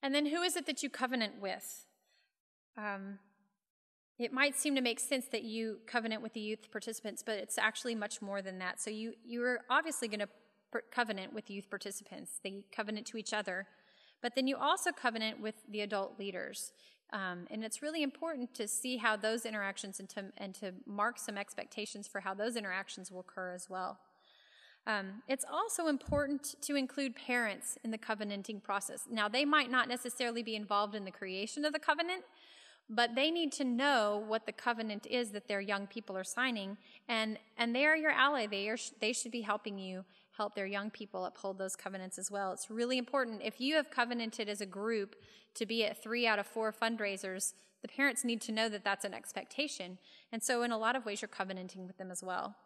A: And then, who is it that you covenant with? It might seem to make sense that you covenant with the youth participants, but it's actually much more than that. So you're obviously going to covenant with youth participants. They covenant to each other. But then you also covenant with the adult leaders. And it's really important to see how those interactions and to mark some expectations for how those interactions will occur as well. It's also important to include parents in the covenanting process. Now, they might not necessarily be involved in the creation of the covenant, but they need to know what the covenant is that their young people are signing, and they are your ally. They should be helping you help their young people uphold those covenants as well. It's really important. If you have covenanted as a group to be at 3 out of 4 fundraisers, the parents need to know that that's an expectation. And so in a lot of ways, you're covenanting with them as well.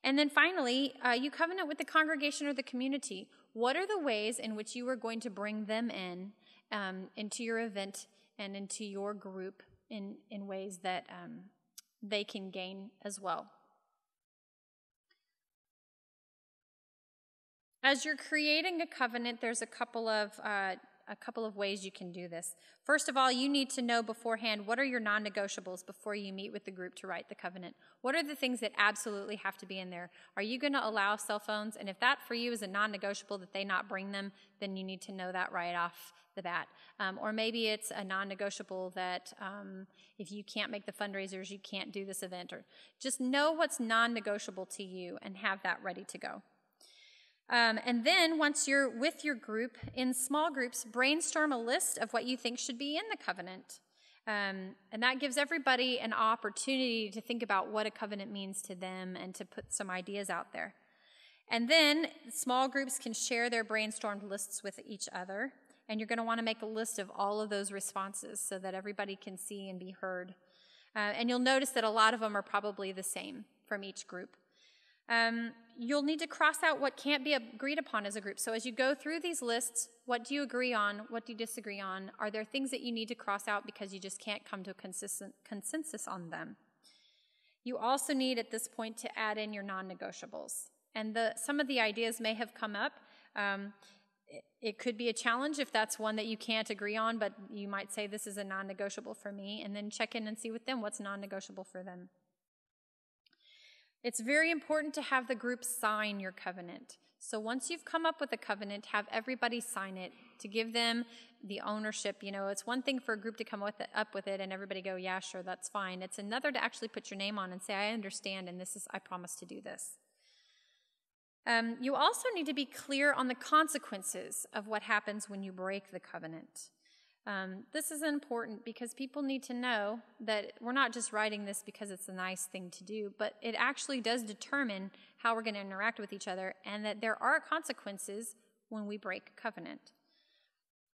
A: And then finally, you covenant with the congregation or the community. What are the ways in which you are going to bring them into your event and into your group in ways that they can gain as well? As you're creating a covenant, there's a couple of ways you can do this. First of all, you need to know beforehand, what are your non-negotiables before you meet with the group to write the covenant? What are the things that absolutely have to be in there? Are you going to allow cell phones? And if that for you is a non-negotiable that they not bring them, then you need to know that right off the bat. Or maybe it's a non-negotiable that if you can't make the fundraisers, you can't do this event. Or just know what's non-negotiable to you and have that ready to go. And then once you're with your group, in small groups, brainstorm a list of what you think should be in the covenant. And that gives everybody an opportunity to think about what a covenant means to them and to put some ideas out there. And then small groups can share their brainstormed lists with each other. And you're going to want to make a list of all of those responses so that everybody can see and be heard. And you'll notice that a lot of them are probably the same from each group. You'll need to cross out what can't be agreed upon as a group. So as you go through these lists, what do you agree on? What do you disagree on? Are there things that you need to cross out because you just can't come to a consensus on them? You also need at this point to add in your non-negotiables. And some of the ideas may have come up. It could be a challenge if that's one that you can't agree on, but you might say this is a non-negotiable for me, and then check in and see with them what's non-negotiable for them. It's very important to have the group sign your covenant. So once you've come up with a covenant, have everybody sign it to give them the ownership. It's one thing for a group to come up with it and everybody go, yeah, sure, that's fine. It's another to actually put your name on and say, I understand, and I promise to do this. You also need to be clear on the consequences of what happens when you break the covenant. This is important because people need to know that we're not just writing this because it's a nice thing to do, but it actually does determine how we're going to interact with each other, and that there are consequences when we break a covenant.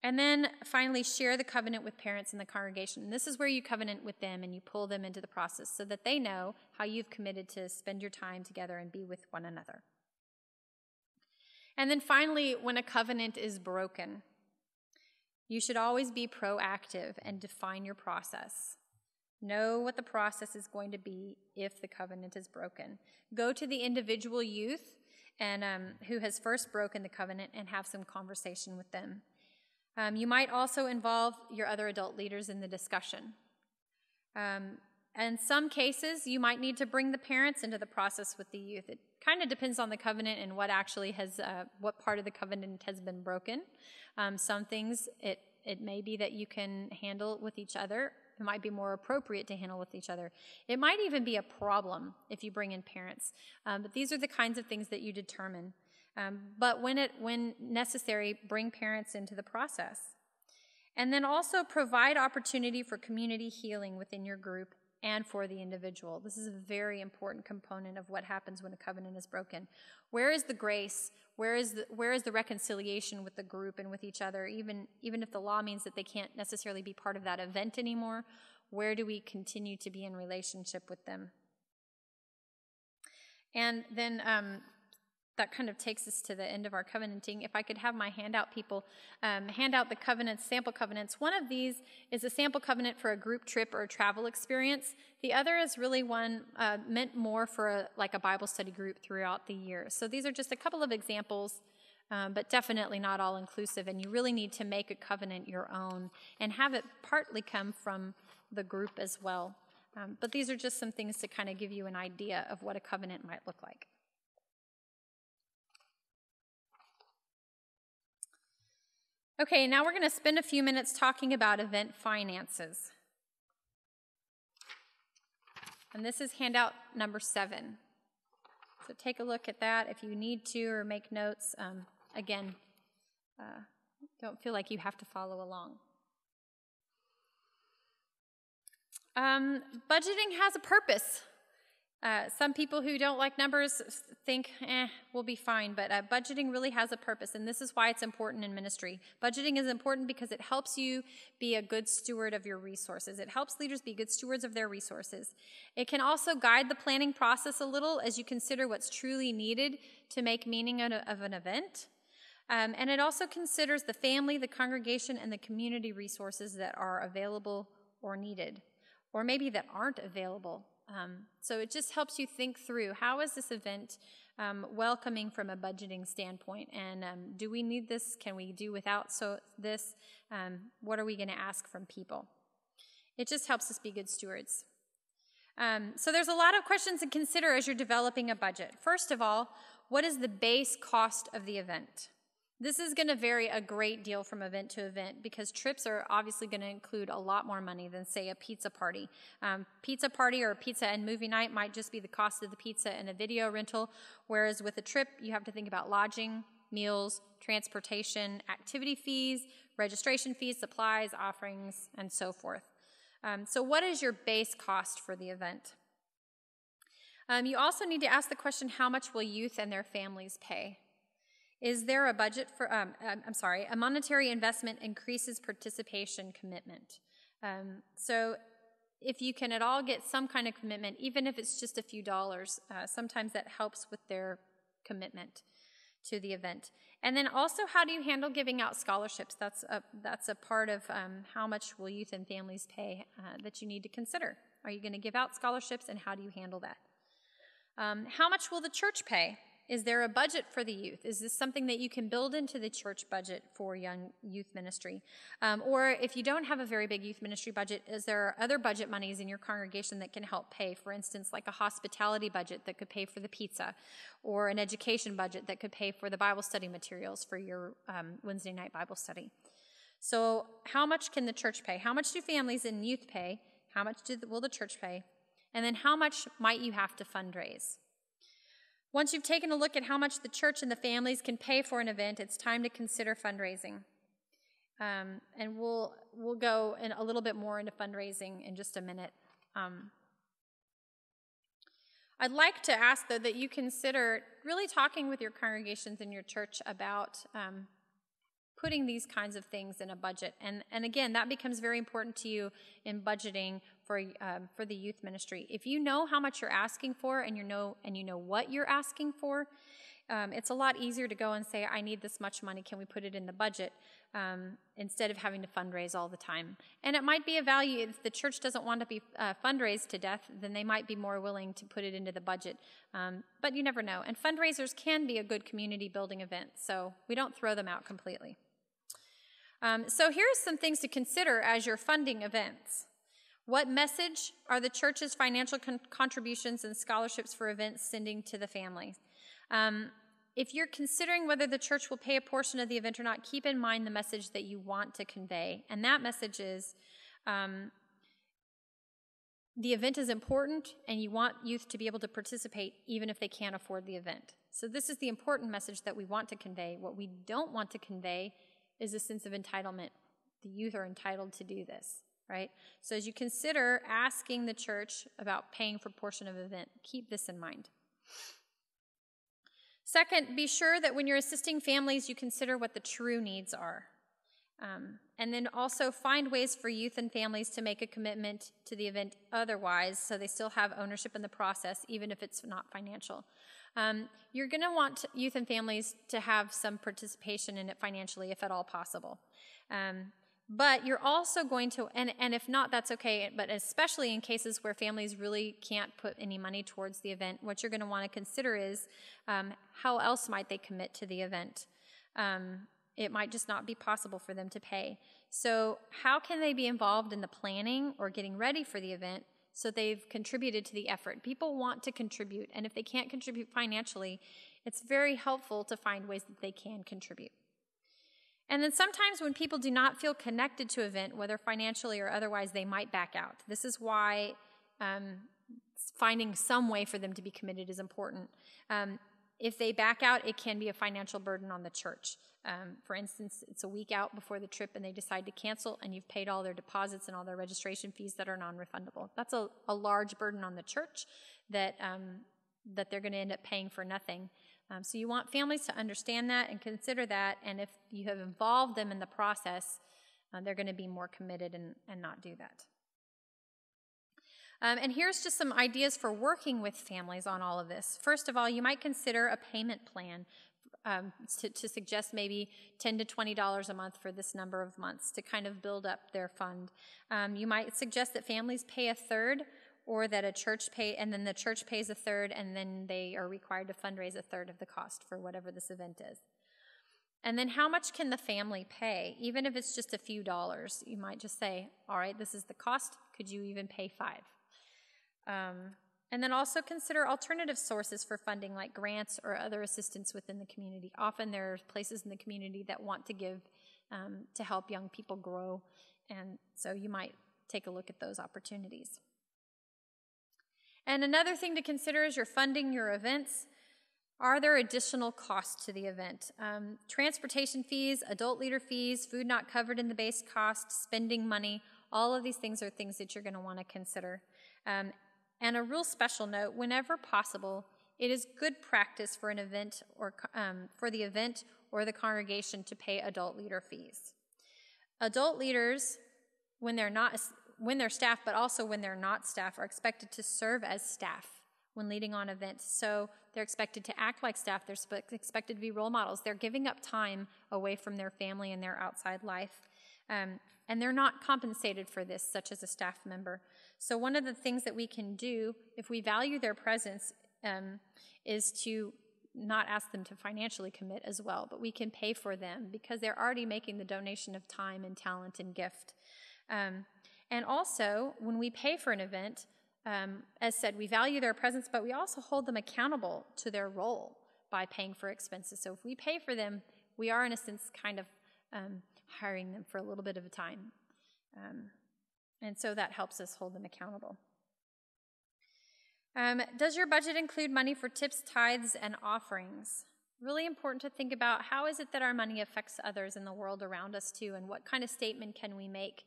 A: And then finally, share the covenant with parents in the congregation. And this is where you covenant with them and you pull them into the process so that they know how you've committed to spend your time together and be with one another. And then finally, when a covenant is broken, you should always be proactive and define your process. Know what the process is going to be if the covenant is broken. Go to the individual youth and who has first broken the covenant and have some conversation with them. You might also involve your other adult leaders in the discussion. In some cases, you might need to bring the parents into the process with the youth. It kind of depends on the covenant and what actually what part of the covenant has been broken. Some things it may be that you can handle with each other. It might be more appropriate to handle with each other. It might even be a problem if you bring in parents. But these are the kinds of things that you determine. But when necessary, bring parents into the process. And then also provide opportunity for community healing within your group and for the individual. This is a very important component of what happens when a covenant is broken. Where is the grace? Where is the reconciliation with the group and with each other? Even if the law means that they can't necessarily be part of that event anymore, where do we continue to be in relationship with them? And then that kind of takes us to the end of our covenanting. If I could have my handout people hand out the covenants, sample covenants. One of these is a sample covenant for a group trip or a travel experience. The other is really one meant more for a Bible study group throughout the year. So these are just a couple of examples, but definitely not all inclusive. And you really need to make a covenant your own and have it partly come from the group as well. But these are just some things to kind of give you an idea of what a covenant might look like. Okay, now we're going to spend a few minutes talking about event finances. And this is handout number 7. So take a look at that if you need to or make notes. Again, don't feel like you have to follow along. Budgeting has a purpose. Some people who don't like numbers think, we'll be fine, but budgeting really has a purpose, and this is why it's important in ministry. Budgeting is important because it helps you be a good steward of your resources. It helps leaders be good stewards of their resources. It can also guide the planning process a little as you consider what's truly needed to make meaning of an event. And it also considers the family, the congregation, and the community resources that are available or needed, or maybe that aren't available. So it just helps you think through, how is this event welcoming from a budgeting standpoint? And do we need this? Can we do without this? What are we going to ask from people? It just helps us be good stewards. So there's a lot of questions to consider as you're developing a budget. First of all, what is the base cost of the event? This is going to vary a great deal from event to event because trips are obviously going to include a lot more money than, say, a pizza party. Pizza party or pizza and movie night might just be the cost of the pizza and a video rental, whereas with a trip, you have to think about lodging, meals, transportation, activity fees, registration fees, supplies, offerings, and so forth. So what is your base cost for the event? You also need to ask the question, how much will youth and their families pay? Is there a budget for, a monetary investment increases participation commitment. So if you can at all get some kind of commitment, even if it's just a few dollars, sometimes that helps with their commitment to the event. And then also, how do you handle giving out scholarships? That's a part of how much will youth and families pay that you need to consider. Are you going to give out scholarships, and how do you handle that? How much will the church pay? Is there a budget for the youth? Is this something that you can build into the church budget for young youth ministry? Or if you don't have a very big youth ministry budget, is there other budget monies in your congregation that can help pay? For instance, like a hospitality budget that could pay for the pizza, or an education budget that could pay for the Bible study materials for your Wednesday night Bible study. So how much can the church pay? How much do families and youth pay? How much will the church pay? And then how much might you have to fundraise? Once you've taken a look at how much the church and the families can pay for an event, it's time to consider fundraising. And we'll go in a little bit more into fundraising in just a minute. I'd like to ask, though, that you consider really talking with your congregations in your church about putting these kinds of things in a budget. And again, that becomes very important to you in budgeting for the youth ministry. If you know how much you're asking for, and you know what you're asking for, it's a lot easier to go and say, I need this much money, can we put it in the budget, instead of having to fundraise all the time. And it might be a value. If the church doesn't want to be fundraised to death, then they might be more willing to put it into the budget. But you never know. And fundraisers can be a good community building event, so we don't throw them out completely. So here's some things to consider as you're funding events. What message are the church's financial contributions and scholarships for events sending to the family? If you're considering whether the church will pay a portion of the event or not, keep in mind the message that you want to convey. And that message is the event is important, and you want youth to be able to participate even if they can't afford the event. So this is the important message that we want to convey. What we don't want to convey is a sense of entitlement. The youth are entitled to do this, right? So as you consider asking the church about paying for a portion of an event, keep this in mind. Second, be sure that when you're assisting families, you consider what the true needs are. And then also find ways for youth and families to make a commitment to the event otherwise, so they still have ownership in the process, even if it's not financial. You're going to want youth and families to have some participation in it financially, if at all possible. But you're also going to, and if not, that's okay, but especially in cases where families really can't put any money towards the event, what you're going to want to consider is how else might they commit to the event. It might just not be possible for them to pay. So how can they be involved in the planning or getting ready for the event so they've contributed to the effort? People want to contribute, and if they can't contribute financially, it's very helpful to find ways that they can contribute. And then sometimes when people do not feel connected to an event, whether financially or otherwise, they might back out. This is why finding some way for them to be committed is important. If they back out, it can be a financial burden on the church. For instance, it's a week out before the trip and they decide to cancel, and you've paid all their deposits and all their registration fees that are non-refundable. That's a large burden on the church that they're going to end up paying for nothing. So you want families to understand that and consider that, and if you have involved them in the process, they're going to be more committed and not do that. And here's just some ideas for working with families on all of this. First of all, you might consider a payment plan to suggest maybe $10 to $20 a month for this number of months to kind of build up their fund. You might suggest that families pay a third, or that a church pay, and then the church pays a third, and then they are required to fundraise a third of the cost for whatever this event is. And then how much can the family pay? Even if it's just a few dollars, you might just say, all right, this is the cost. Could you even pay $5? And then also consider alternative sources for funding, like grants or other assistance within the community. Often there are places in the community that want to give to help young people grow, and so you might take a look at those opportunities. And another thing to consider as you're funding your events, are there additional costs to the event? Transportation fees, adult leader fees, food not covered in the base cost, spending money, all of these things are things that you're going to want to consider. And a real special note, whenever possible, it is good practice for an event or for the event or the congregation to pay adult leader fees. Adult leaders, when they're not when they're staff, but also when they're not staff, are expected to serve as staff when leading on events. So they're expected to act like staff. They're expected to be role models. They're giving up time away from their family and their outside life. And they're not compensated for this, such as a staff member. So one of the things that we can do, if we value their presence, is to not ask them to financially commit as well, but we can pay for them because they're already making the donation of time and talent and gift. And also, when we pay for an event, as said, we value their presence, but we also hold them accountable to their role by paying for expenses. So if we pay for them, we are, in a sense, kind of hiring them for a little bit of a time. And so that helps us hold them accountable. Does your budget include money for tips, tithes, and offerings? Really important to think about how is it that our money affects others in the world around us too, and what kind of statement can we make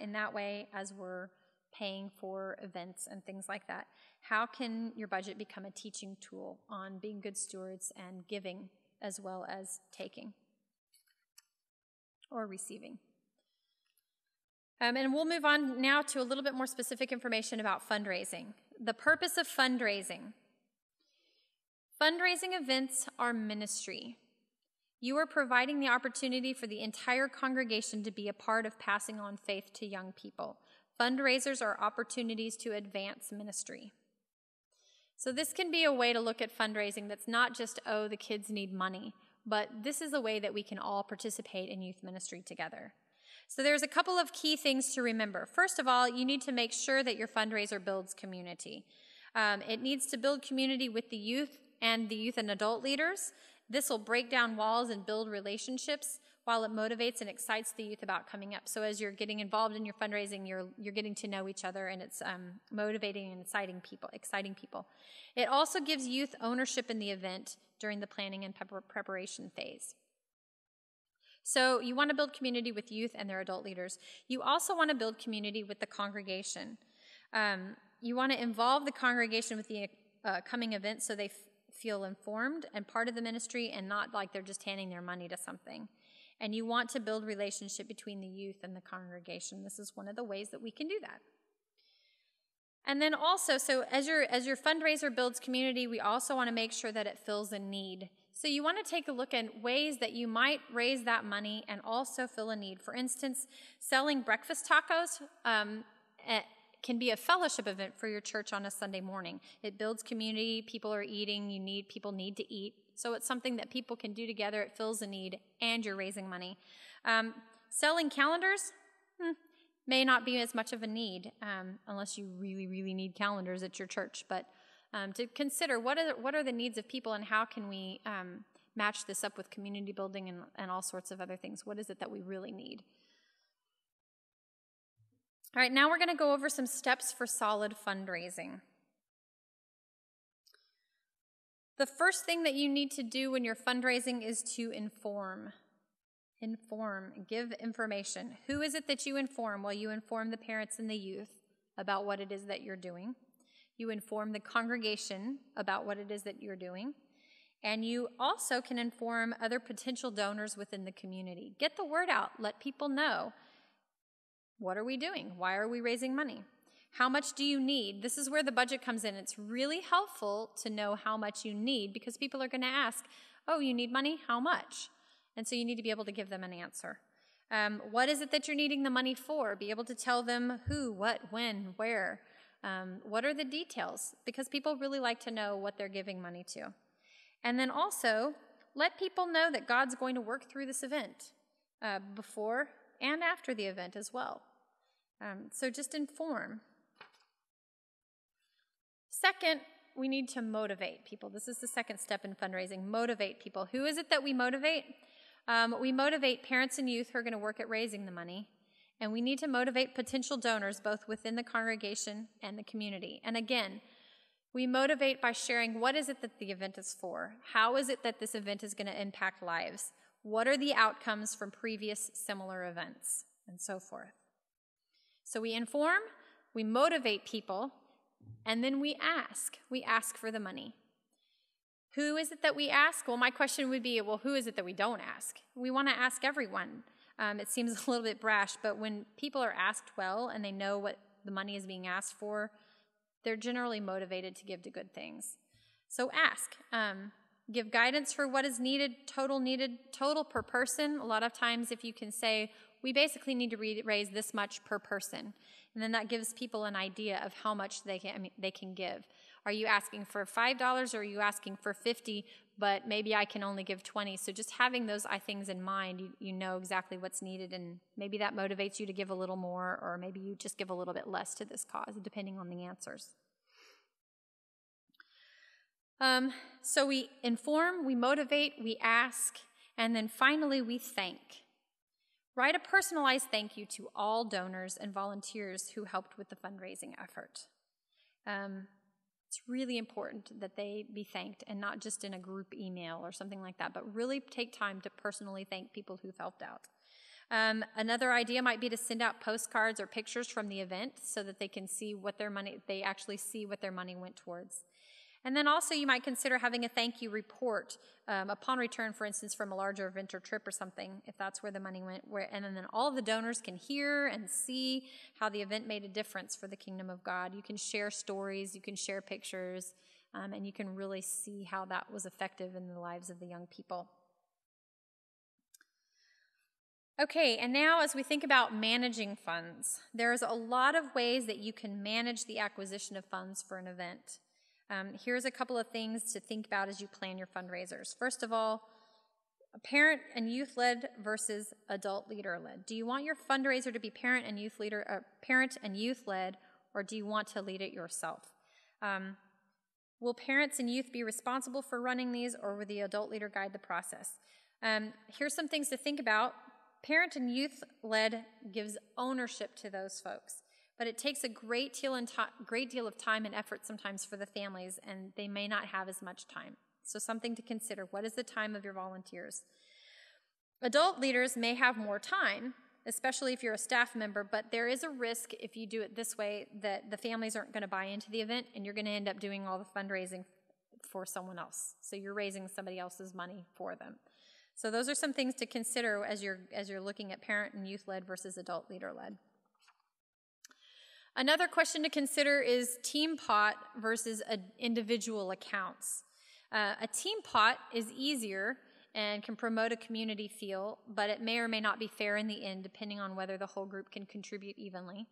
A: in that way as we're paying for events and things like that. How can your budget become a teaching tool on being good stewards and giving as well as taking or receiving? And we'll move on now to a little bit more specific information about fundraising. The purpose of fundraising. Fundraising events are ministry. You are providing the opportunity for the entire congregation to be a part of passing on faith to young people. Fundraisers are opportunities to advance ministry. So this can be a way to look at fundraising that's not just, oh, the kids need money, but this is a way that we can all participate in youth ministry together. So there's a couple of key things to remember. First of all, you need to make sure that your fundraiser builds community. It needs to build community with the youth and adult leaders. This will break down walls and build relationships while it motivates and excites the youth about coming up. So as you're getting involved in your fundraising, you're getting to know each other, and it's motivating and exciting people. It also gives youth ownership in the event during the planning and preparation phase. So you want to build community with youth and their adult leaders. You also want to build community with the congregation. You want to involve the congregation with the coming event so they feel informed and part of the ministry and not like they're just handing their money to something. And you want to build relationship between the youth and the congregation. This is one of the ways that we can do that. And then also, so as your fundraiser builds community, we also want to make sure that it fills a need. So you want to take a look at ways that you might raise that money and also fill a need. For instance, selling breakfast tacos can be a fellowship event for your church on a Sunday morning. It builds community. People are eating. People need to eat. So it's something that people can do together. It fills a need, and you're raising money. Selling calendars may not be as much of a need unless you really, really need calendars at your church. But to consider what are the needs of people, and how can we match this up with community building and all sorts of other things. What is it that we really need? All right, now we're going to go over some steps for solid fundraising. The first thing that you need to do when you're fundraising is to inform. Give information. Who is it that you inform? Well, you inform the parents and the youth about what it is that you're doing. You inform the congregation about what it is that you're doing. And you also can inform other potential donors within the community. Get the word out. Let people know. What are we doing? Why are we raising money? How much do you need? This is where the budget comes in. It's really helpful to know how much you need because people are going to ask, oh, you need money? How much? And so you need to be able to give them an answer. What is it that you're needing the money for? Be able to tell them who, what, when, where. What are the details? Because people really like to know what they're giving money to. And then also, let people know that God's going to work through this event before and after the event as well. So just inform. Second, we need to motivate people. This is the second step in fundraising, motivate people. Who is it that we motivate? We motivate parents and youth who are going to work at raising the money. And we need to motivate potential donors both within the congregation and the community. And again, we motivate by sharing what is it that the event is for? How is it that this event is going to impact lives? What are the outcomes from previous similar events? And so forth. So we inform, we motivate people, and then we ask. We ask for the money. Who is it that we ask? Well, my question would be, well, who is it that we don't ask? We want to ask everyone. It seems a little bit brash, but when people are asked well and they know what the money is being asked for, they're generally motivated to give to good things. So ask. Give guidance for what is needed total per person. A lot of times if you can say, we basically need to raise this much per person, and then that gives people an idea of how much they can give. Are you asking for $5 or are you asking for $50, but maybe I can only give $20? So just having those things in mind, you know exactly what's needed, and maybe that motivates you to give a little more, or maybe you just give a little bit less to this cause, depending on the answers. So we inform, we motivate, we ask, and then finally we thank. Write a personalized thank you to all donors and volunteers who helped with the fundraising effort. It's really important that they be thanked, and not just in a group email or something like that, but really take time to personally thank people who've helped out. Another idea might be to send out postcards or pictures from the event so that they can see they actually see what their money went towards. And then also you might consider having a thank you report upon return, for instance, from a larger event or trip or something, if that's where the money went, and then all of the donors can hear and see how the event made a difference for the kingdom of God. You can share stories, you can share pictures, and you can really see how that was effective in the lives of the young people. Okay, and now as we think about managing funds, there's a lot of ways that you can manage the acquisition of funds for an event. Here's a couple of things to think about as you plan your fundraisers. First of all, parent and youth-led versus adult leader-led. Do you want your fundraiser to be parent and youth-led, or do you want to lead it yourself? Will parents and youth be responsible for running these, or will the adult leader guide the process? Here's some things to think about. Parent and youth-led gives ownership to those folks. But it takes a great deal of time and effort sometimes for the families, and they may not have as much time. So something to consider. What is the time of your volunteers? Adult leaders may have more time, especially if you're a staff member, but there is a risk if you do it this way that the families aren't going to buy into the event, and you're going to end up doing all the fundraising for someone else. So you're raising somebody else's money for them. So those are some things to consider as you're looking at parent and youth-led versus adult leader-led. Another question to consider is team pot versus individual accounts. A team pot is easier and can promote a community feel, but it may or may not be fair in the end, depending on whether the whole group can contribute evenly.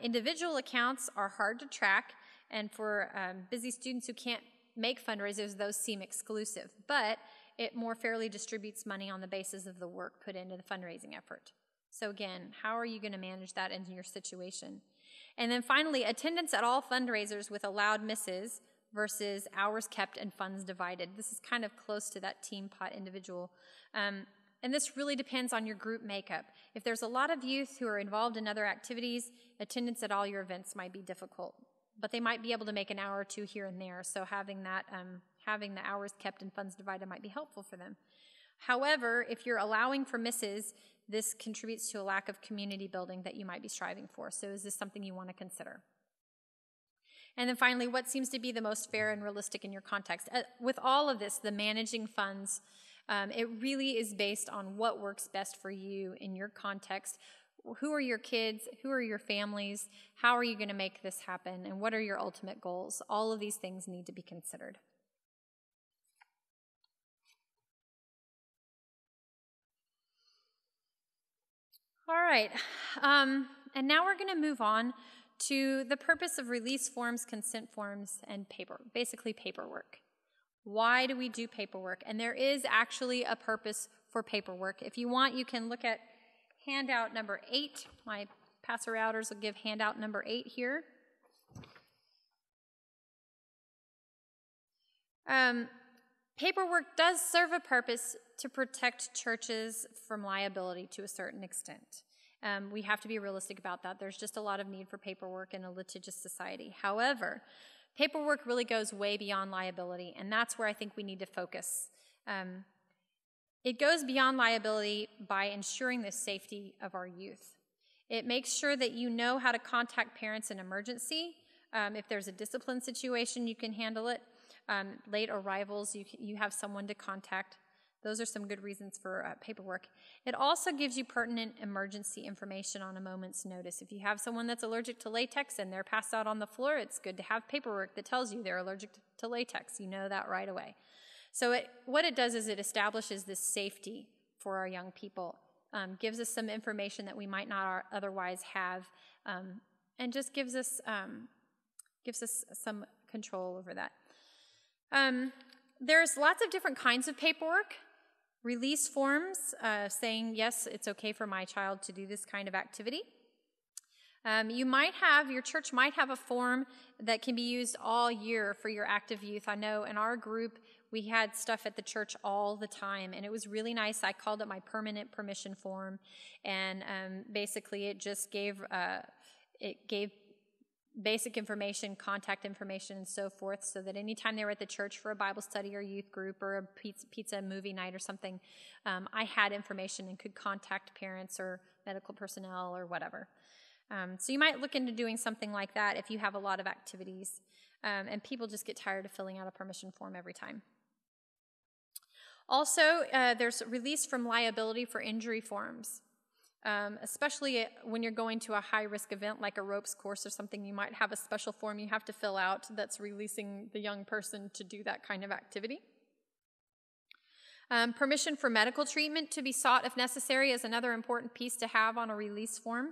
A: Individual accounts are hard to track, and for busy students who can't make fundraisers, those seem exclusive, but it more fairly distributes money on the basis of the work put into the fundraising effort. So again, how are you going to manage that in your situation? And then finally, attendance at all fundraisers with allowed misses versus hours kept and funds divided. This is kind of close to that team pot individual. And this really depends on your group makeup. If there's a lot of youth who are involved in other activities, attendance at all your events might be difficult. But they might be able to make an hour or two here and there, so having the hours kept and funds divided might be helpful for them. However, if you're allowing for misses, this contributes to a lack of community building that you might be striving for. So is this something you want to consider? And then finally, what seems to be the most fair and realistic in your context? With all of this, the managing funds, it really is based on what works best for you in your context. Who are your kids? Who are your families? How are you going to make this happen? And what are your ultimate goals? All of these things need to be considered. All right, and now we're going to move on to the purpose of release forms, consent forms, and basically paperwork. Why do we do paperwork? And there is actually a purpose for paperwork. If you want, you can look at handout number 8. My passer-outers will give handout number 8 here. Paperwork does serve a purpose to protect churches from liability to a certain extent. We have to be realistic about that. There's just a lot of need for paperwork in a litigious society. However, paperwork really goes way beyond liability, and that's where I think we need to focus. It goes beyond liability by ensuring the safety of our youth. It makes sure that you know how to contact parents in emergency. If there's a discipline situation, you can handle it. Late arrivals, you have someone to contact. Those are some good reasons for paperwork. It also gives you pertinent emergency information on a moment's notice. If you have someone that's allergic to latex and they're passed out on the floor, it's good to have paperwork that tells you they're allergic to latex. You know that right away. So what it does is it establishes this safety for our young people, gives us some information that we might not otherwise have, and just gives us some control over that. There's lots of different kinds of paperwork. Release forms saying, yes, it's okay for my child to do this kind of activity. Your church might have a form that can be used all year for your active youth. I know in our group, we had stuff at the church all the time, and it was really nice. I called it my permanent permission form, and basically it just gave basic information, contact information, and so forth, so that anytime they were at the church for a Bible study or youth group or a pizza movie night or something, I had information and could contact parents or medical personnel or whatever. So you might look into doing something like that if you have a lot of activities, and people just get tired of filling out a permission form every time. Also, there's release from liability for injury forms. Especially when you're going to a high-risk event like a ropes course or something, you might have a special form you have to fill out that's releasing the young person to do that kind of activity. Permission for medical treatment to be sought if necessary is another important piece to have on a release form,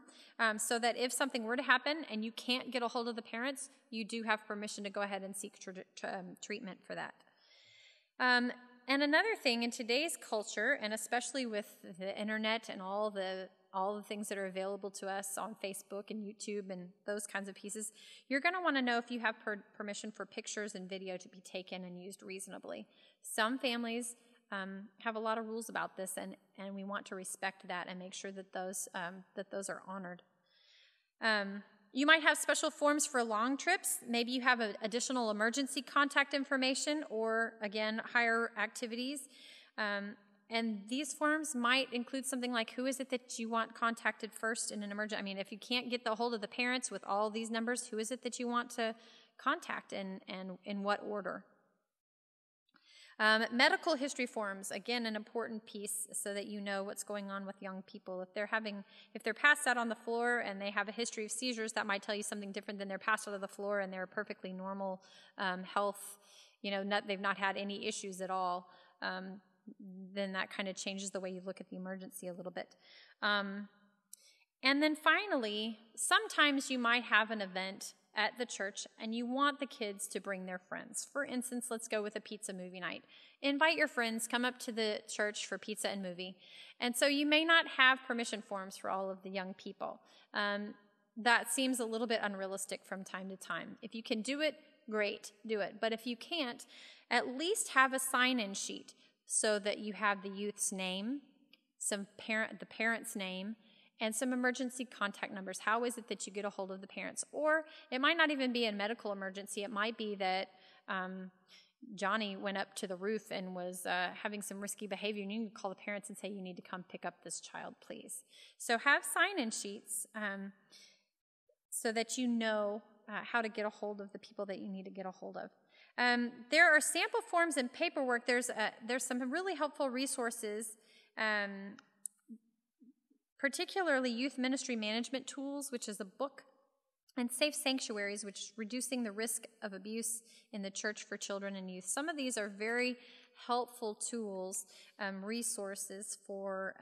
A: so that if something were to happen and you can't get a hold of the parents, you do have permission to go ahead and seek treatment for that. And another thing in today's culture, and especially with the internet and all the things that are available to us on Facebook and YouTube and those kinds of pieces, you're going to want to know if you have permission for pictures and video to be taken and used reasonably. Some families have a lot of rules about this, and we want to respect that and make sure that those are honored. You might have special forms for long trips. Maybe you have additional emergency contact information or, again, higher activities. And these forms might include something like, who is it that you want contacted first in an emergency? I mean, if you can't get the hold of the parents with all these numbers, who is it that you want to contact and in what order? Medical history forms, again, an important piece so that you know what's going on with young people. If they're passed out on the floor and they have a history of seizures, that might tell you something different than they're passed out of the floor and they're perfectly normal health. They've not had any issues at all. Then that kind of changes the way you look at the emergency a little bit. And then finally, sometimes you might have an event at the church and you want the kids to bring their friends. For instance, let's go with a pizza movie night. Invite your friends, come up to the church for pizza and movie. And so you may not have permission forms for all of the young people. That seems a little bit unrealistic from time to time. If you can do it, great, do it. But if you can't, at least have a sign-in sheet so that you have the youth's name, the parent's name, and some emergency contact numbers. How is it that you get a hold of the parents? Or it might not even be a medical emergency. It might be that Johnny went up to the roof and was having some risky behavior, and you can call the parents and say, you need to come pick up this child, please. So have sign-in sheets so that you know how to get a hold of the people that you need to get a hold of. There are sample forms and paperwork. There's some really helpful resources, particularly Youth Ministry Management Tools, which is a book, and Safe Sanctuaries, which is reducing the risk of abuse in the church for children and youth. Some of these are very helpful tools, resources for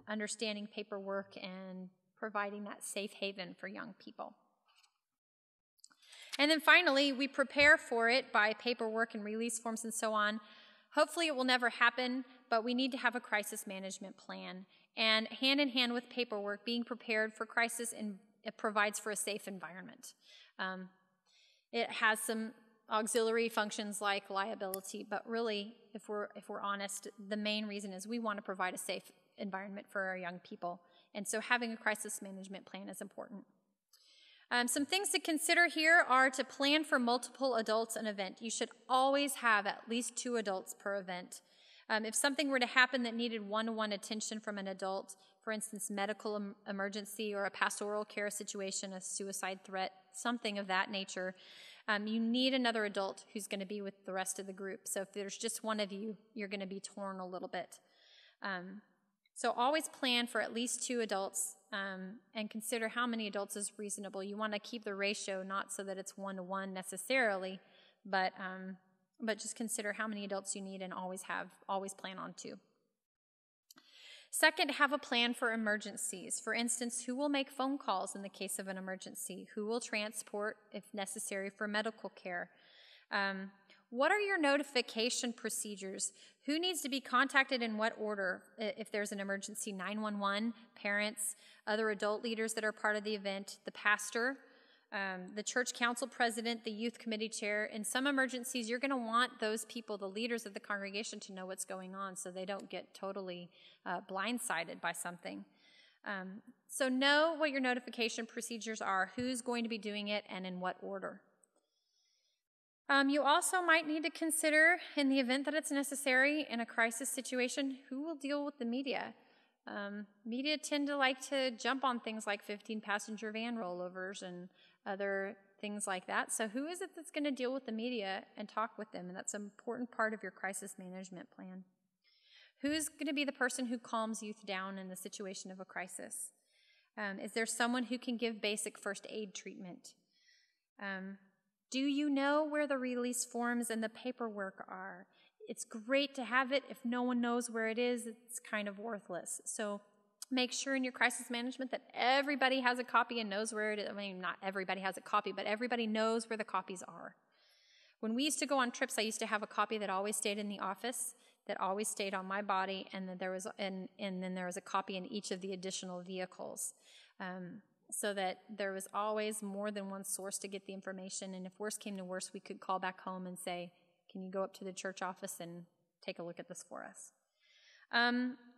A: understanding paperwork and providing that safe haven for young people. And then finally, we prepare for it by paperwork and release forms and so on. Hopefully it will never happen, but we need to have a crisis management plan. And hand in hand with paperwork, being prepared for crisis, and it provides for a safe environment. It has some auxiliary functions like liability, but really, if we're honest, the main reason is we want to provide a safe environment for our young people. And so having a crisis management plan is important. Some things to consider here are to plan for multiple adults an event. You should always have at least 2 adults per event. If something were to happen that needed one-to-one attention from an adult, for instance, medical emergency or a pastoral care situation, a suicide threat, something of that nature, you need another adult who's going to be with the rest of the group. So if there's just one of you, you're going to be torn a little bit. So always plan for at least 2 adults and consider how many adults is reasonable. You want to keep the ratio not so that it's 1-to-1 necessarily, but just consider how many adults you need and always plan on 2. Second, have a plan for emergencies. For instance, who will make phone calls in the case of an emergency? Who will transport, if necessary, for medical care? What are your notification procedures? Who needs to be contacted in what order if there's an emergency? 911, parents, other adult leaders that are part of the event, the pastor, the church council president, the youth committee chair. In some emergencies, you're going to want those people, the leaders of the congregation, to know what's going on so they don't get totally blindsided by something. So know what your notification procedures are, who's going to be doing it, and in what order. You also might need to consider, in the event that it's necessary in a crisis situation, who will deal with the media. Media tend to like to jump on things like 15-passenger van rollovers and other things like that. So who is it that's going to deal with the media and talk with them? And that's an important part of your crisis management plan. Who's going to be the person who calms youth down in the situation of a crisis? Is there someone who can give basic first aid treatment? Do you know where the release forms and the paperwork are? It's great to have it. If no one knows where it is, it's kind of worthless. So make sure in your crisis management that everybody has a copy and knows where it is. I mean, not everybody has a copy, but everybody knows where the copies are. When we used to go on trips, I used to have a copy that always stayed in the office, that always stayed on my body, and then there was a copy in each of the additional vehicles. So that there was always more than one source to get the information, and if worse came to worse, we could call back home and say, can you go up to the church office and take a look at this for us?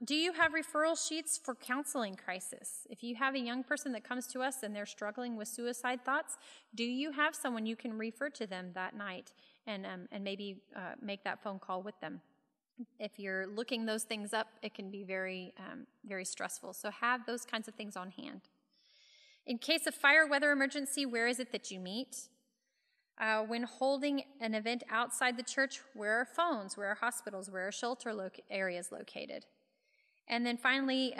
A: Do you have referral sheets for counseling crisis? If you have a young person that comes to us and they're struggling with suicide thoughts, do you have someone you can refer to them that night and maybe make that phone call with them? If you're looking those things up, it can be very, very stressful. So have those kinds of things on hand. In case of fire weather emergency, where is it that you meet? When holding an event outside the church, where are phones? Where are hospitals? Where are shelter areas located? And then finally,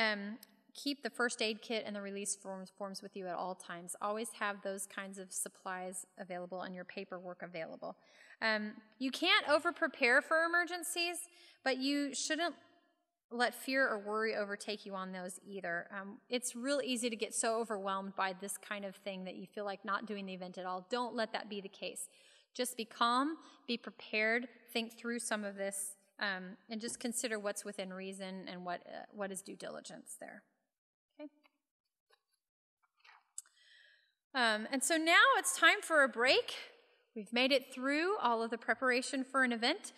A: keep the first aid kit and the release forms with you at all times. Always have those kinds of supplies available and your paperwork available. You can't over-prepare for emergencies, but you shouldn't let fear or worry overtake you on those either. It's real easy to get so overwhelmed by this kind of thing that you feel like not doing the event at all. Don't let that be the case. Just be calm, be prepared, think through some of this, and just consider what's within reason and what is due diligence there. Okay. And so now it's time for a break. We've made it through all of the preparation for an event.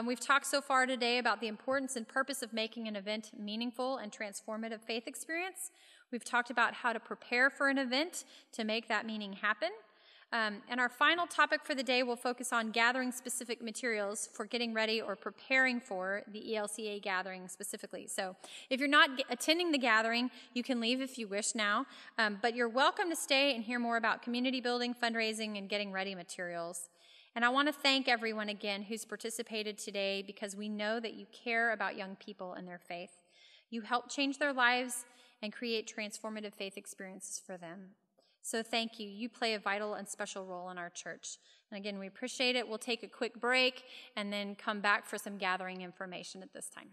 A: We've talked so far today about the importance and purpose of making an event meaningful and transformative faith experience. We've talked about how to prepare for an event to make that meaning happen. And our final topic for the day will focus on gathering specific materials for getting ready or preparing for the ELCA gathering specifically. So if you're not attending the gathering, you can leave if you wish now, but you're welcome to stay and hear more about community building, fundraising, and getting ready materials. And I want to thank everyone again who's participated today, because we know that you care about young people and their faith. You help change their lives and create transformative faith experiences for them. So thank you. You play a vital and special role in our church. And again, we appreciate it. We'll take a quick break and then come back for some gathering information at this time.